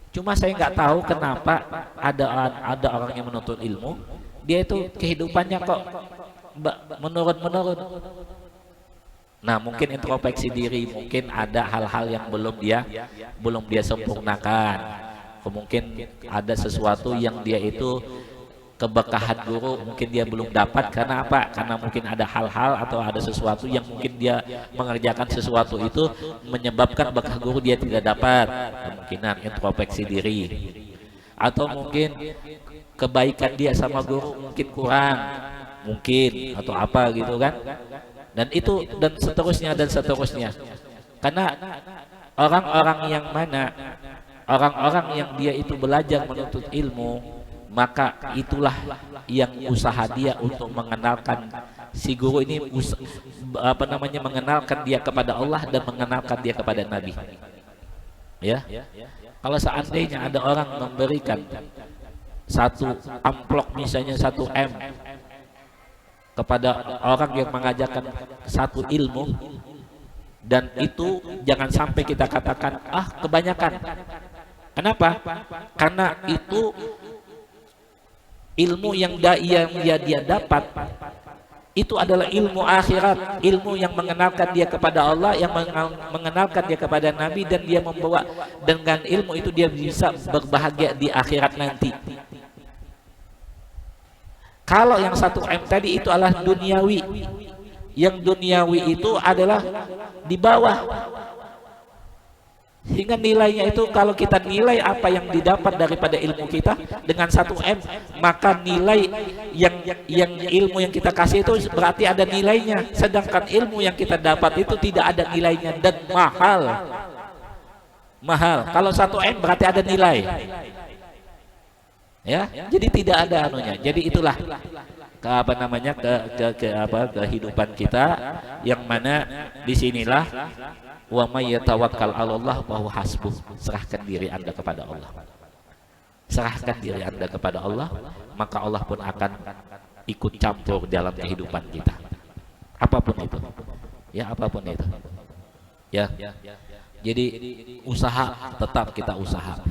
Cuma saya nggak tahu kenapa ada orang yang menuntut ilmu, dia itu kehidupannya kok menurun. Nah, mungkin introspeksi diri, mungkin ada hal-hal yang belum dia sempurnakan. Mungkin ada sesuatu yang dia itu keberkahan guru mungkin dia belum dapat. Karena apa? Karena mungkin ada hal-hal atau ada sesuatu yang mungkin dia mengerjakan sesuatu itu menyebabkan berkah guru dia tidak dapat. Kemungkinan introspeksi diri, atau mungkin kebaikan dia sama guru mungkin kurang, mungkin, atau apa gitu kan. Dan itu dan seterusnya. Karena orang-orang yang dia itu belajar menuntut ilmu, maka itulah yang usaha dia untuk mengenalkan si guru ini, mengenalkan dia kepada Allah dan mengenalkan dia kepada Nabi. Ya, kalau seandainya ada orang memberikan satu amplop misalnya 1 M, kepada orang yang mengajarkan satu ilmu, dan itu jangan sampai kita katakan kebanyakan. Kenapa? Karena itu ilmu yang dia dapat itu adalah ilmu akhirat, ilmu yang mengenalkan dia kepada Allah, yang mengenalkan dia kepada Nabi, dan dia membawa dengan ilmu itu dia bisa berbahagia di akhirat nanti. Kalau yang 1M tadi itu adalah duniawi, yang duniawi itu adalah di bawah, sehingga nilainya itu kalau kita nilai apa yang didapat daripada ilmu kita dengan 1M, maka nilai yang ilmu yang kita kasih itu berarti ada nilainya, sedangkan ilmu yang kita dapat itu tidak ada nilainya dan mahal. Kalau 1M berarti ada nilai, ya, jadi tidak ada anunya. Jadi itulah kehidupan kita, yang mana disinilah wa may yatawakkal 'alallah wa huwa hasbuh. Serahkan diri Anda kepada Allah. Serahkan diri Anda kepada Allah, maka Allah pun akan ikut campur dalam kehidupan kita. Apapun itu. Ya, apapun itu. Ya. Jadi usaha, tetap kita usaha.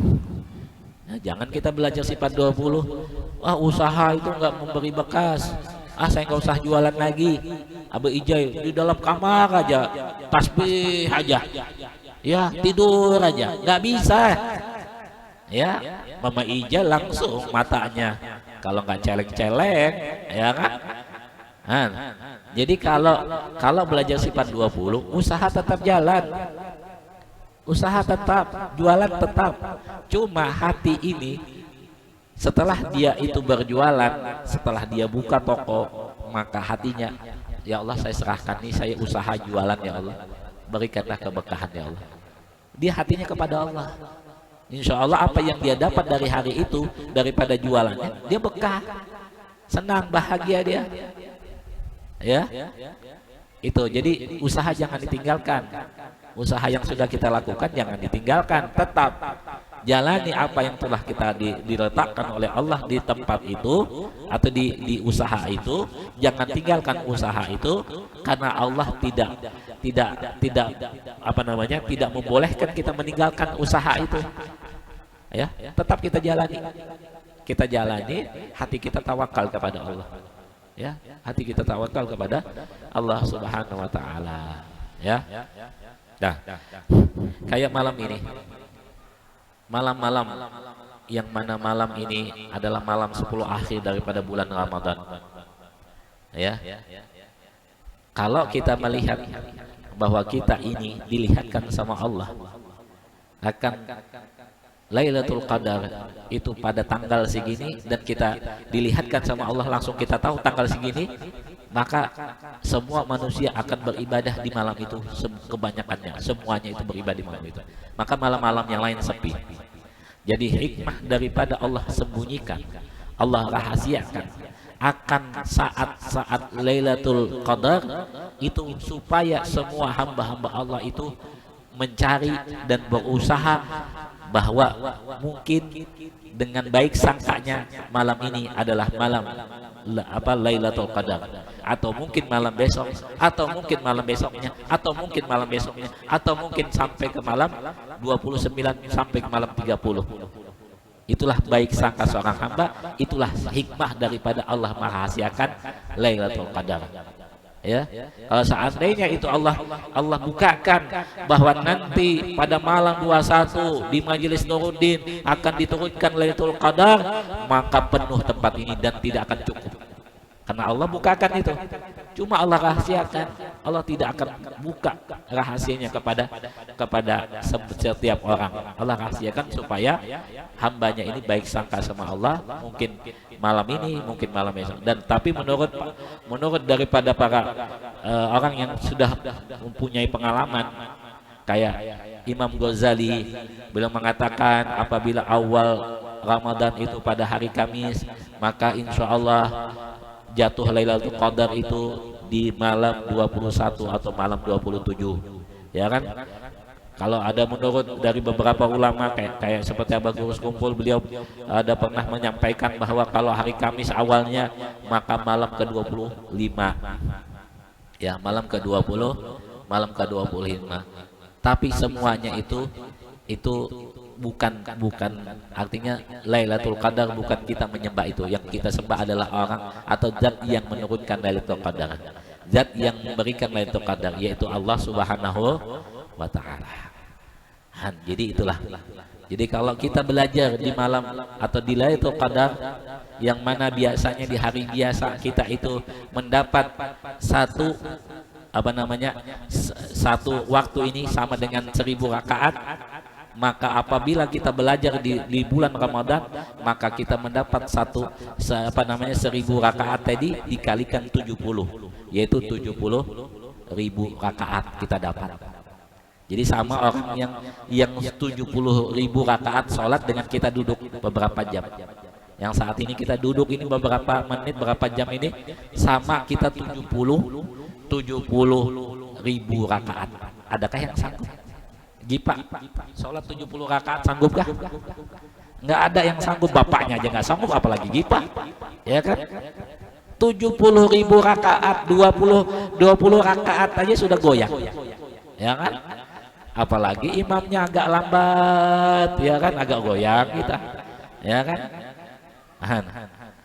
Nah, jangan kita belajar sifat 20. Usaha itu enggak memberi bekas. Saya nggak usah jualan lagi. Abu Ijai di dalam kamar aja, tasbih aja, ya, tidur aja, nggak bisa. Ya, Mama Ijai langsung matanya, kalau nggak celeng-celeng, ya kan? Jadi kalau belajar sifat 20, usaha tetap jalan, usaha tetap, jualan tetap. Cuma hati ini, setelah dia itu berjualan, setelah dia buka toko, maka hatinya, ya Allah, saya serahkan nih, saya usaha jualan, ya Allah, berikanlah keberkahan, ya Allah. Dia hatinya kepada Allah. Insya Allah apa yang dia dapat dari hari itu, daripada jualannya, dia berkah, senang, bahagia dia. Ya, itu. Jadi usaha jangan ditinggalkan. Usaha yang sudah kita lakukan jangan ditinggalkan, tetap jalani apa yang telah kita diletakkan oleh Allah di tempat itu atau di usaha itu. Jangan tinggalkan usaha itu, karena Allah tidak membolehkan kita meninggalkan usaha itu. Ya, tetap kita jalani. Kita jalani, hati kita tawakal kepada Allah. Ya, hati kita tawakal kepada Allah Subhanahu wa taala. Ya. Nah, kayak malam ini, malam-malam yang mana malam ini adalah malam 10 akhir daripada bulan Ramadan. Ya. Kalau kita melihat bahwa kita ini dilihatkan sama Allah akan Lailatul Qadar itu pada tanggal segini, dan kita dilihatkan sama Allah langsung kita tahu tanggal segini, maka semua manusia akan beribadah di malam itu, kebanyakannya, semuanya itu beribadah di malam itu. Maka malam-malam yang lain sepi. Jadi hikmah daripada Allah sembunyikan, Allah rahasiakan akan saat-saat Lailatul Qadar itu, supaya semua hamba-hamba Allah itu mencari dan berusaha bahwa mungkin dengan baik sangkanya malam ini adalah malam Lailatul Qadar, atau mungkin malam besok, atau mungkin malam besoknya, atau mungkin malam besoknya, atau mungkin sampai ke malam 29 sampai ke malam 30. Itulah baik sangka seorang hamba, itulah hikmah daripada Allah merahasiakan Lailatul Qadar. Ya, kalau seandainya itu Allah bukakan bahwa nanti pada malam 21 di Majelis Nuruddin akan diturunkan Lailatul Qadar, maka penuh tempat ini dan tidak akan cukup. Karena Allah bukakan itu. Cuma Allah rahasiakan. Allah tidak akan buka rahasianya kepada setiap orang. Allah rahasiakan supaya hambanya ini baik sangka sama Allah, mungkin malam ini, mungkin malam besok. Dan tapi menurut daripada para orang yang sudah mempunyai pengalaman, kayak Imam Ghazali beliau mengatakan apabila awal Ramadan itu pada hari Kamis, maka insya Allah jatuh Lailatul Qadar itu di malam 21 atau malam 27, ya kan? Kalau ada menurut dari beberapa ulama kayak seperti Abah Gurus Kumpul, beliau ada pernah menyampaikan bahwa kalau hari Kamis awalnya maka malam ke-25. Ya, malam ke-20, malam ke-25. Tapi semuanya itu bukan artinya Lailatul Qadar bukan kita menyembah itu. Yang kita sembah adalah orang atau zat yang menurunkan Lailatul Qadar. Zat yang memberikan Lailatul Qadar yaitu Allah Subhanahu wa taala. Jadi itulah. Jadi kalau kita belajar di malam atau di Lailatul Qadar yang mana biasanya di hari biasa kita itu mendapat satu waktu ini sama dengan 1000 rakaat, maka apabila kita belajar di bulan Ramadan maka kita mendapat 1000 rakaat tadi dikalikan 70, yaitu 70.000 rakaat kita dapat. Jadi sama orang yang 70.000 rakaat sholat dengan kita duduk beberapa jam. Yang saat ini kita duduk ini beberapa menit, berapa jam ini sama kita 70.000 rakaat. Adakah yang sanggup? Gipa, sholat 70 rakaat sanggup kah? Nggak ada yang sanggup, bapaknya aja nggak sanggup, apalagi Gipa, ya kan? 70.000 rakaat, 20 rakaat aja sudah goyang, ya kan? Apalagi imamnya agak lambat, ya kan, agak goyang kita, ya kan?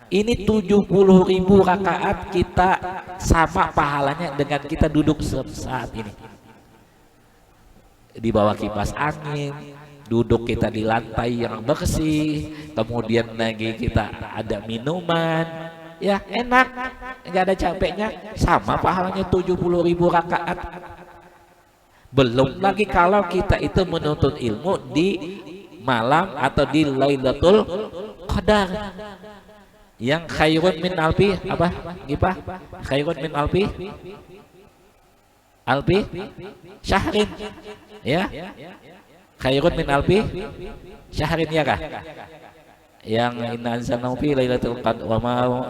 Ini 70.000 rakaat kita sama pahalanya dengan kita duduk saat ini di bawah kipas angin, duduk kita di lantai yang bersih, kemudian lagi kita ada minuman, ya enak, nggak ada capeknya, sama pahalanya 70.000 rakaat. Belum lagi kalau kita itu menuntut ilmu di malam atau di Lailatul Qadar yang khairun min alfi apa? Gipah? Khairun min alfi syahrin, ya? Khairun min alfi syahrin, ya kah? Yang inna anzalnahu fi Lailatul Qadar wa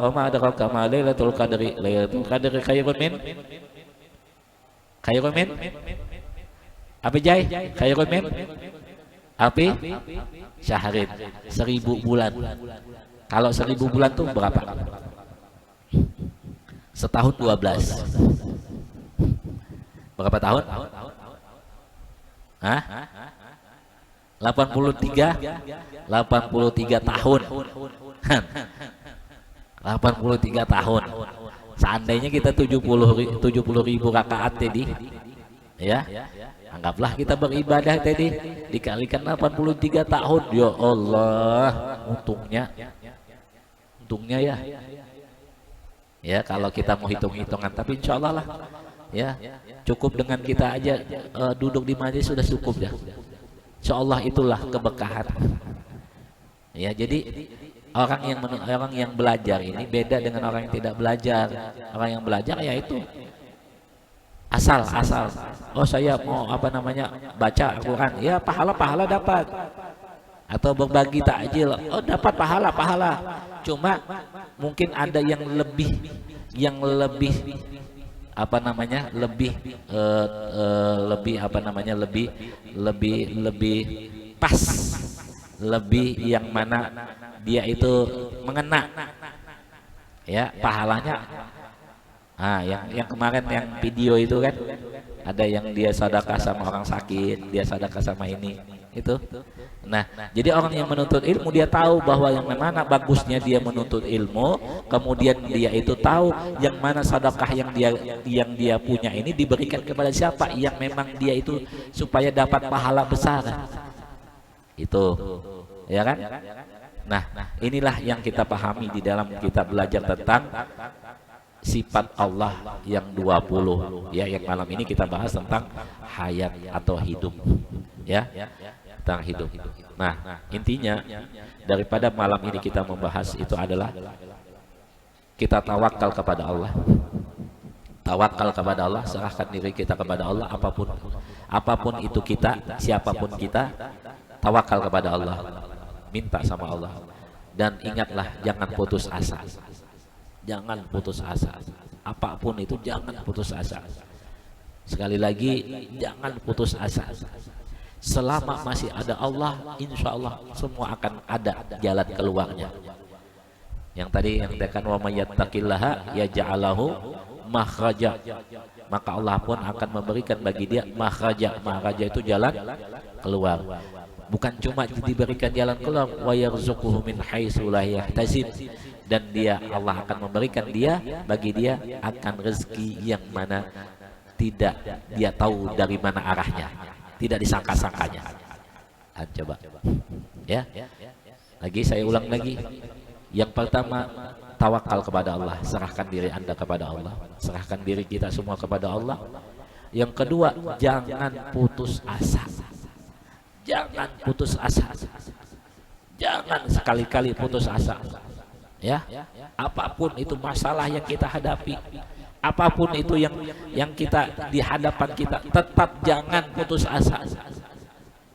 ma adraka ma Lailatul Qadri. Lailatul Qadri khairun min apa jai? Khairun min alfi syahrin, 1000 bulan. Kalau 1000 bulan tuh berapa? Setahun 12. Berapa tahun? Hah? 83 tahun. 83 tahun. Seandainya kita 70.000 rakaat tadi, ya, anggaplah kita beribadah tadi dikalikan 83 tahun, ya Allah, untungnya ya kalau kita mau hitung-hitungan, tapi insya Allah lah, ya cukup dengan kita aja duduk di majelis sudah cukup ya, insya Allah itulah keberkahan. Ya, jadi orang yang belajar ini beda dengan orang yang tidak belajar. Orang yang belajar ya itu asal oh saya mau baca Al-Quran, ya pahala dapat, atau berbagi takjil, oh dapat pahala. Cuma mungkin ada yang lebih pas, lebih yang mana dia itu mengena, ya pahalanya. Yang kemarin yang video itu kan ada yang dia sedekah sama orang sakit, dia sedekah sama ini itu. Nah, jadi orang yang menuntut ilmu dia tahu bahwa yang mana bagusnya dia menuntut ilmu, kemudian dia itu tahu yang mana sedekah yang dia punya ini diberikan kepada siapa, yang memang dia itu supaya dapat pahala besar. Itu, ya kan? Nah, inilah yang kita pahami di dalam kita belajar tentang sifat Allah yang 20, ya, yang malam ini kita bahas tentang hayat atau hidup, ya, tentang hidup. Nah, intinya daripada malam ini kita membahas itu adalah kita tawakal kepada Allah. Tawakal kepada Allah, serahkan diri kita kepada Allah, apapun itu kita, siapapun kita, tawakal kepada Allah, minta sama Allah. Dan ingatlah, jangan putus asa. Jangan putus asa, apapun itu jangan putus asa. Sekali lagi, jangan putus asa. Selama masih ada Allah, insya Allah semua akan ada jalan keluarnya. Yang tadi yang dikatakan wa may yattaqillaha yaj'alahu makhraja, maka Allah pun akan memberikan bagi dia makhraja. Makhraja itu jalan keluar. Bukan cuma diberikan jalan keluar, wa yarzuquhu min haitsu la yahtasib, dan dia Allah akan memberikan dia bagi dia akan rezeki yang mana tidak dia tahu dari mana arahnya, tidak disangka-sangkanya. Coba ya, lagi saya ulang lagi. Yang pertama, tawakal kepada Allah, serahkan diri Anda kepada Allah, serahkan diri kita semua kepada Allah. Yang kedua, jangan putus asa. Jangan putus asa. Jangan sekali-kali putus asa. Ya, apapun itu masalah yang kita hadapi, apapun itu yang kita di hadapan kita, tetap jangan putus asa.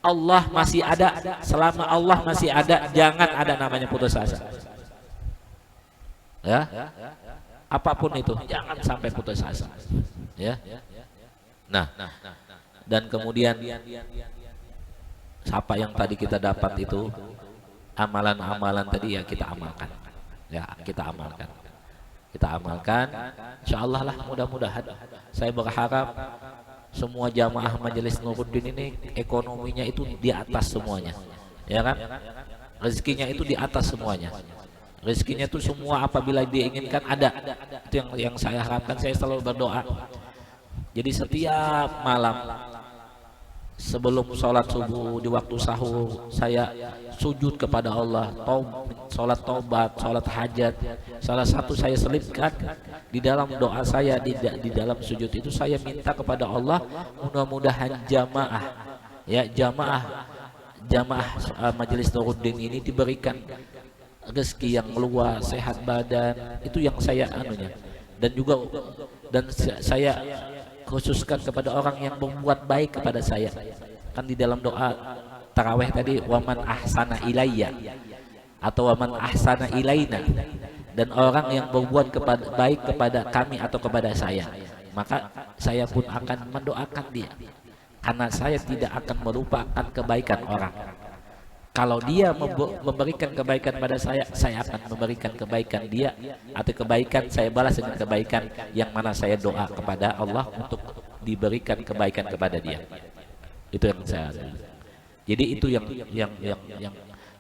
Allah masih ada, selama Allah masih ada, jangan ada namanya putus asa. Ya, apapun itu jangan sampai putus asa. Ya, nah, dan kemudian apa yang tadi kita dapat itu, amalan-amalan tadi ya kita amalkan. Ya, kita amalkan. Kita amalkan, insya Allah lah, mudah-mudahan. Saya berharap semua jamaah Majelis Nuruddin ini ekonominya itu di atas semuanya, ya kan? Rezekinya itu di atas semuanya. Rezekinya itu semua apabila diinginkan ada. Itu yang saya harapkan. Saya selalu berdoa. Jadi setiap malam sebelum sholat subuh, di waktu sahur, saya sujud kepada Allah, sholat taubat, sholat hajat. Salah satu saya selipkan di dalam doa saya, di dalam sujud itu saya minta kepada Allah, mudah-mudahan jamaah, ya jamaah Majelis Nuruddin ini diberikan rezeki yang luas, sehat badan. Itu yang saya anunya. Dan saya khususkan kepada orang yang berbuat baik kepada saya. Kan di dalam doa tarawih tadi, waman ahsana ilayya atau waman ahsana ilaina, dan orang yang berbuat baik kepada kami atau kepada saya, maka saya pun akan mendoakan dia, karena saya tidak akan melupakan kebaikan orang. Kalau dia memberikan kebaikan pada saya akan memberikan kebaikan dia, atau kebaikan saya balas dengan kebaikan yang mana saya doa kepada Allah untuk diberikan kebaikan kepada dia. Itu yang saya. Jadi itu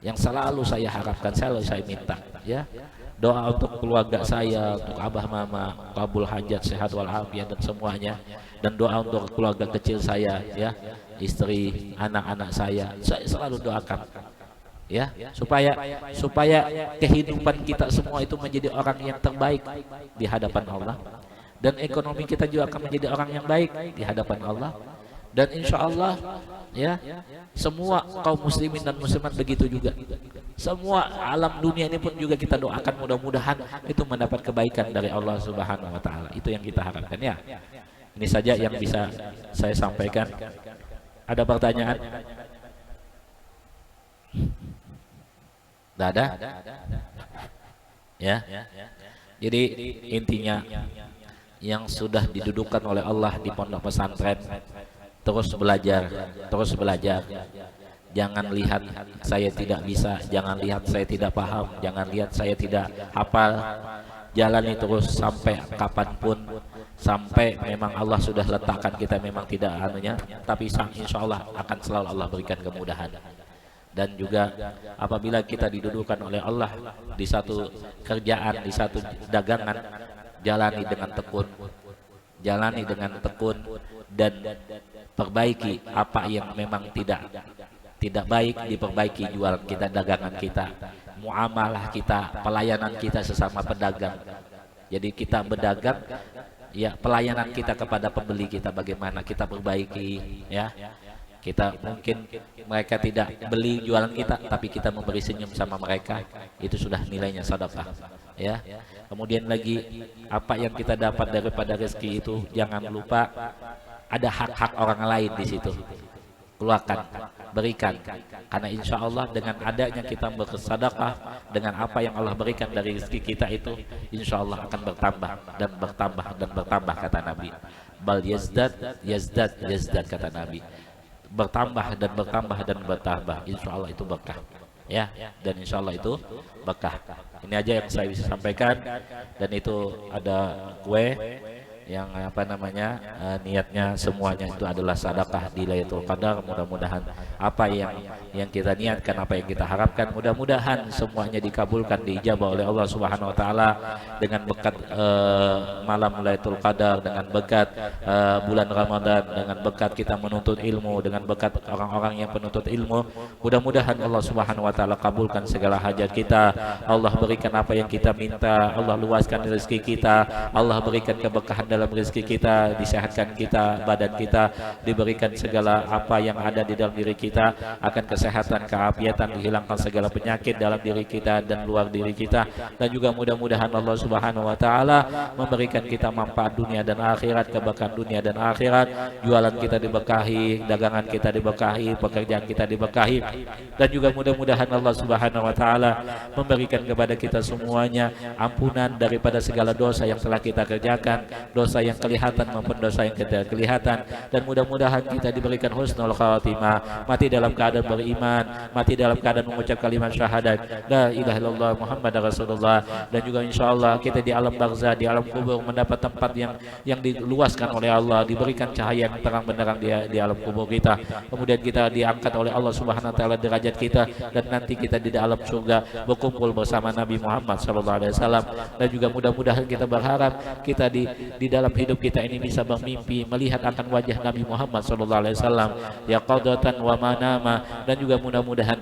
yang selalu saya harapkan, selalu saya minta, ya. Doa untuk keluarga saya, untuk abah mama, kabul hajat, sehat walafiat dan semuanya, dan doa untuk keluarga kecil saya, ya, istri, anak-anak saya selalu doakan, ya, supaya kehidupan kita semua itu menjadi orang yang terbaik di hadapan Allah, dan ekonomi kita juga akan menjadi orang yang baik di hadapan Allah. Dan insya Allah, ya, semua kaum muslimin dan muslimat begitu juga. Semua alam dunia ini pun juga kita doakan, mudah-mudahan itu mendapat kebaikan dari Allah Subhanahu wa taala. Itu yang kita harapkan, ya. Ini saja yang bisa saya sampaikan. Ada pertanyaan? Tidak ada? Ya. Jadi intinya, yang sudah didudukan oleh Allah di pondok pesantren, terus belajar. Jangan lihat saya tidak bisa, jangan lihat saya tidak paham, jangan lihat saya tidak hafal. Jalani terus sampai kapanpun, sampai memang Allah sudah letakkan kita memang tidak anunya, tapi insya Allah akan selalu Allah berikan kemudahan. Dan juga apabila kita didudukan oleh Allah di satu kerjaan, di satu dagangan, jalani dengan tekun, dan perbaiki apa yang memang tidak baik, diperbaiki. Jualan kita, dagangan kita, muamalah kita, pelayanan kita sesama pedagang. Jadi kita berdagang, ya, pelayanan kita kepada pembeli kita bagaimana kita perbaiki, ya. Kita mungkin mereka tidak beli jualan kita, tapi kita memberi senyum sama mereka, itu sudah nilainya sedekah, ya. Kemudian lagi, apa yang kita dapat daripada rezeki itu jangan lupa ada hak-hak orang lain di situ. Keluarkan, berikan, karena insya Allah dengan adanya kita bersedekah dengan apa yang Allah berikan dari rezeki kita itu, insya Allah akan bertambah dan bertambah dan bertambah, kata Nabi. Bal yazdad kata Nabi. bertambah dan bertambah dan bertambah. Insya Allah itu berkah ya, dan insya Allah itu berkah. Ini aja yang saya bisa sampaikan, dan itu ada kue yang apa namanya niatnya semuanya itu adalah sedekah di Lailatul Qadar. Mudah-mudahan apa yang kita niatkan, apa yang kita harapkan, mudah-mudahan semuanya dikabulkan, diijabah oleh Allah Subhanahu wa taala dengan berkat malam Lailatul Qadar, dengan berkat bulan Ramadan, dengan berkat kita menuntut ilmu, dengan berkat orang-orang yang penuntut ilmu. Mudah-mudahan Allah Subhanahu wa taala kabulkan segala hajat kita. Allah berikan apa yang kita minta, Allah luaskan rezeki kita, Allah berikan keberkahan dalam rezeki kita, disehatkan kita, badan kita, diberikan segala apa yang ada di dalam diri kita, akan kesehatan, keafiatan, dihilangkan segala penyakit dalam diri kita dan luar diri kita, dan juga mudah-mudahan Allah Subhanahu wa taala memberikan kita manfaat dunia dan akhirat, keberkahan dunia dan akhirat, jualan kita diberkahi, dagangan kita diberkahi, pekerjaan kita diberkahi, dan juga mudah-mudahan Allah Subhanahu wa taala memberikan kepada kita semuanya ampunan daripada segala dosa yang telah kita kerjakan, dosa yang kelihatan maupun dosa yang tidak kelihatan, dan mudah-mudahan kita diberikan husnul khatimah, mati dalam keadaan beriman, mati dalam keadaan mengucap kalimat syahadat la ilaha illallah Muhammad Rasulullah, dan juga insyaallah kita di alam barzah, di alam kubur mendapat tempat yang diluaskan oleh Allah, diberikan cahaya yang terang benderang di alam kubur kita, kemudian kita diangkat oleh Allah Subhanahu wa taala derajat kita, dan nanti kita di dalam surga berkumpul bersama Nabi Muhammad sallallahu alaihi wasallam. Dan juga mudah-mudahan kita berharap kita di dalam hidup kita ini bisa bermimpi melihat akan wajah Nabi Muhammad sallallahu alaihi wasallam ya qadatan wa manama, dan juga mudah-mudahan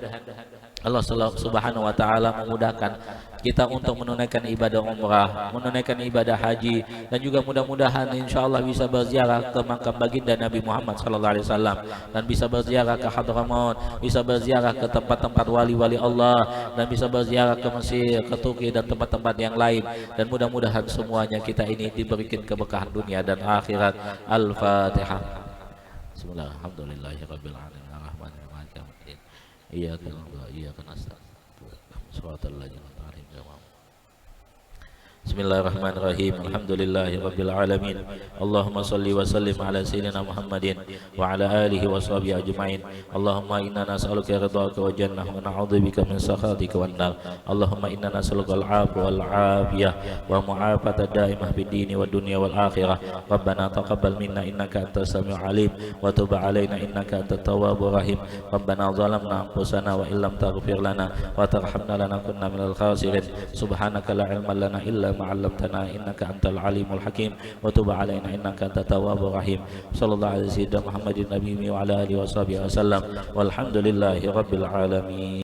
Allah Subhanahu wa taala memudahkan kita untuk menunaikan ibadah umrah, menunaikan ibadah haji, dan juga mudah-mudahan insyaallah bisa berziarah ke makam baginda Nabi Muhammad sallallahu alaihi wasallam, dan bisa berziarah ke Hadramaut, bisa berziarah ke tempat-tempat wali-wali Allah, dan bisa berziarah ke Mesir, ke Turki, dan tempat-tempat yang lain, dan mudah-mudahan semuanya kita ini diberikan keberkahan dunia dan akhirat. Al-Fatihah. Bismillahirrahmanirrahim. Arrahmanirrahim. Iyyaka na'budu wa iyyaka nasta'in. Shiratal ladzina an'amta 'alaihim. Bismillahirrahmanirrahim. Alhamdulillahirabbil alamin. Allahumma shalli wa sallim ala sayyidina Muhammadin wa ala alihi wa sahbihi ajmain. Allahumma inna nas'aluka ridhaka wa jannah wa na'udzubika min sakhatika wan nar. Allahumma inna nas'aluka al-'afwa wal 'afiyah wa mu'afata daimah fid dini wad dunya wal akhirah. Rabbana taqabbal minna innaka antas samiul alim wa tub 'alaina innaka antat tawwabur rahim. Rabbana zalamna anfusana wa illam taghfir lana wa tarhamna lanakunanna minal khasirin. Subhanaka la ilma lana illa ma 'allamtana innaka antal alimul hakim wa tub 'alaina innaka antat tawwabur rahim. Sallallahu alaihi wasallam Muhammadin nabiyyi wa ala alihi wa sahbihi wasallam. Walhamdulillahi rabbil alamin.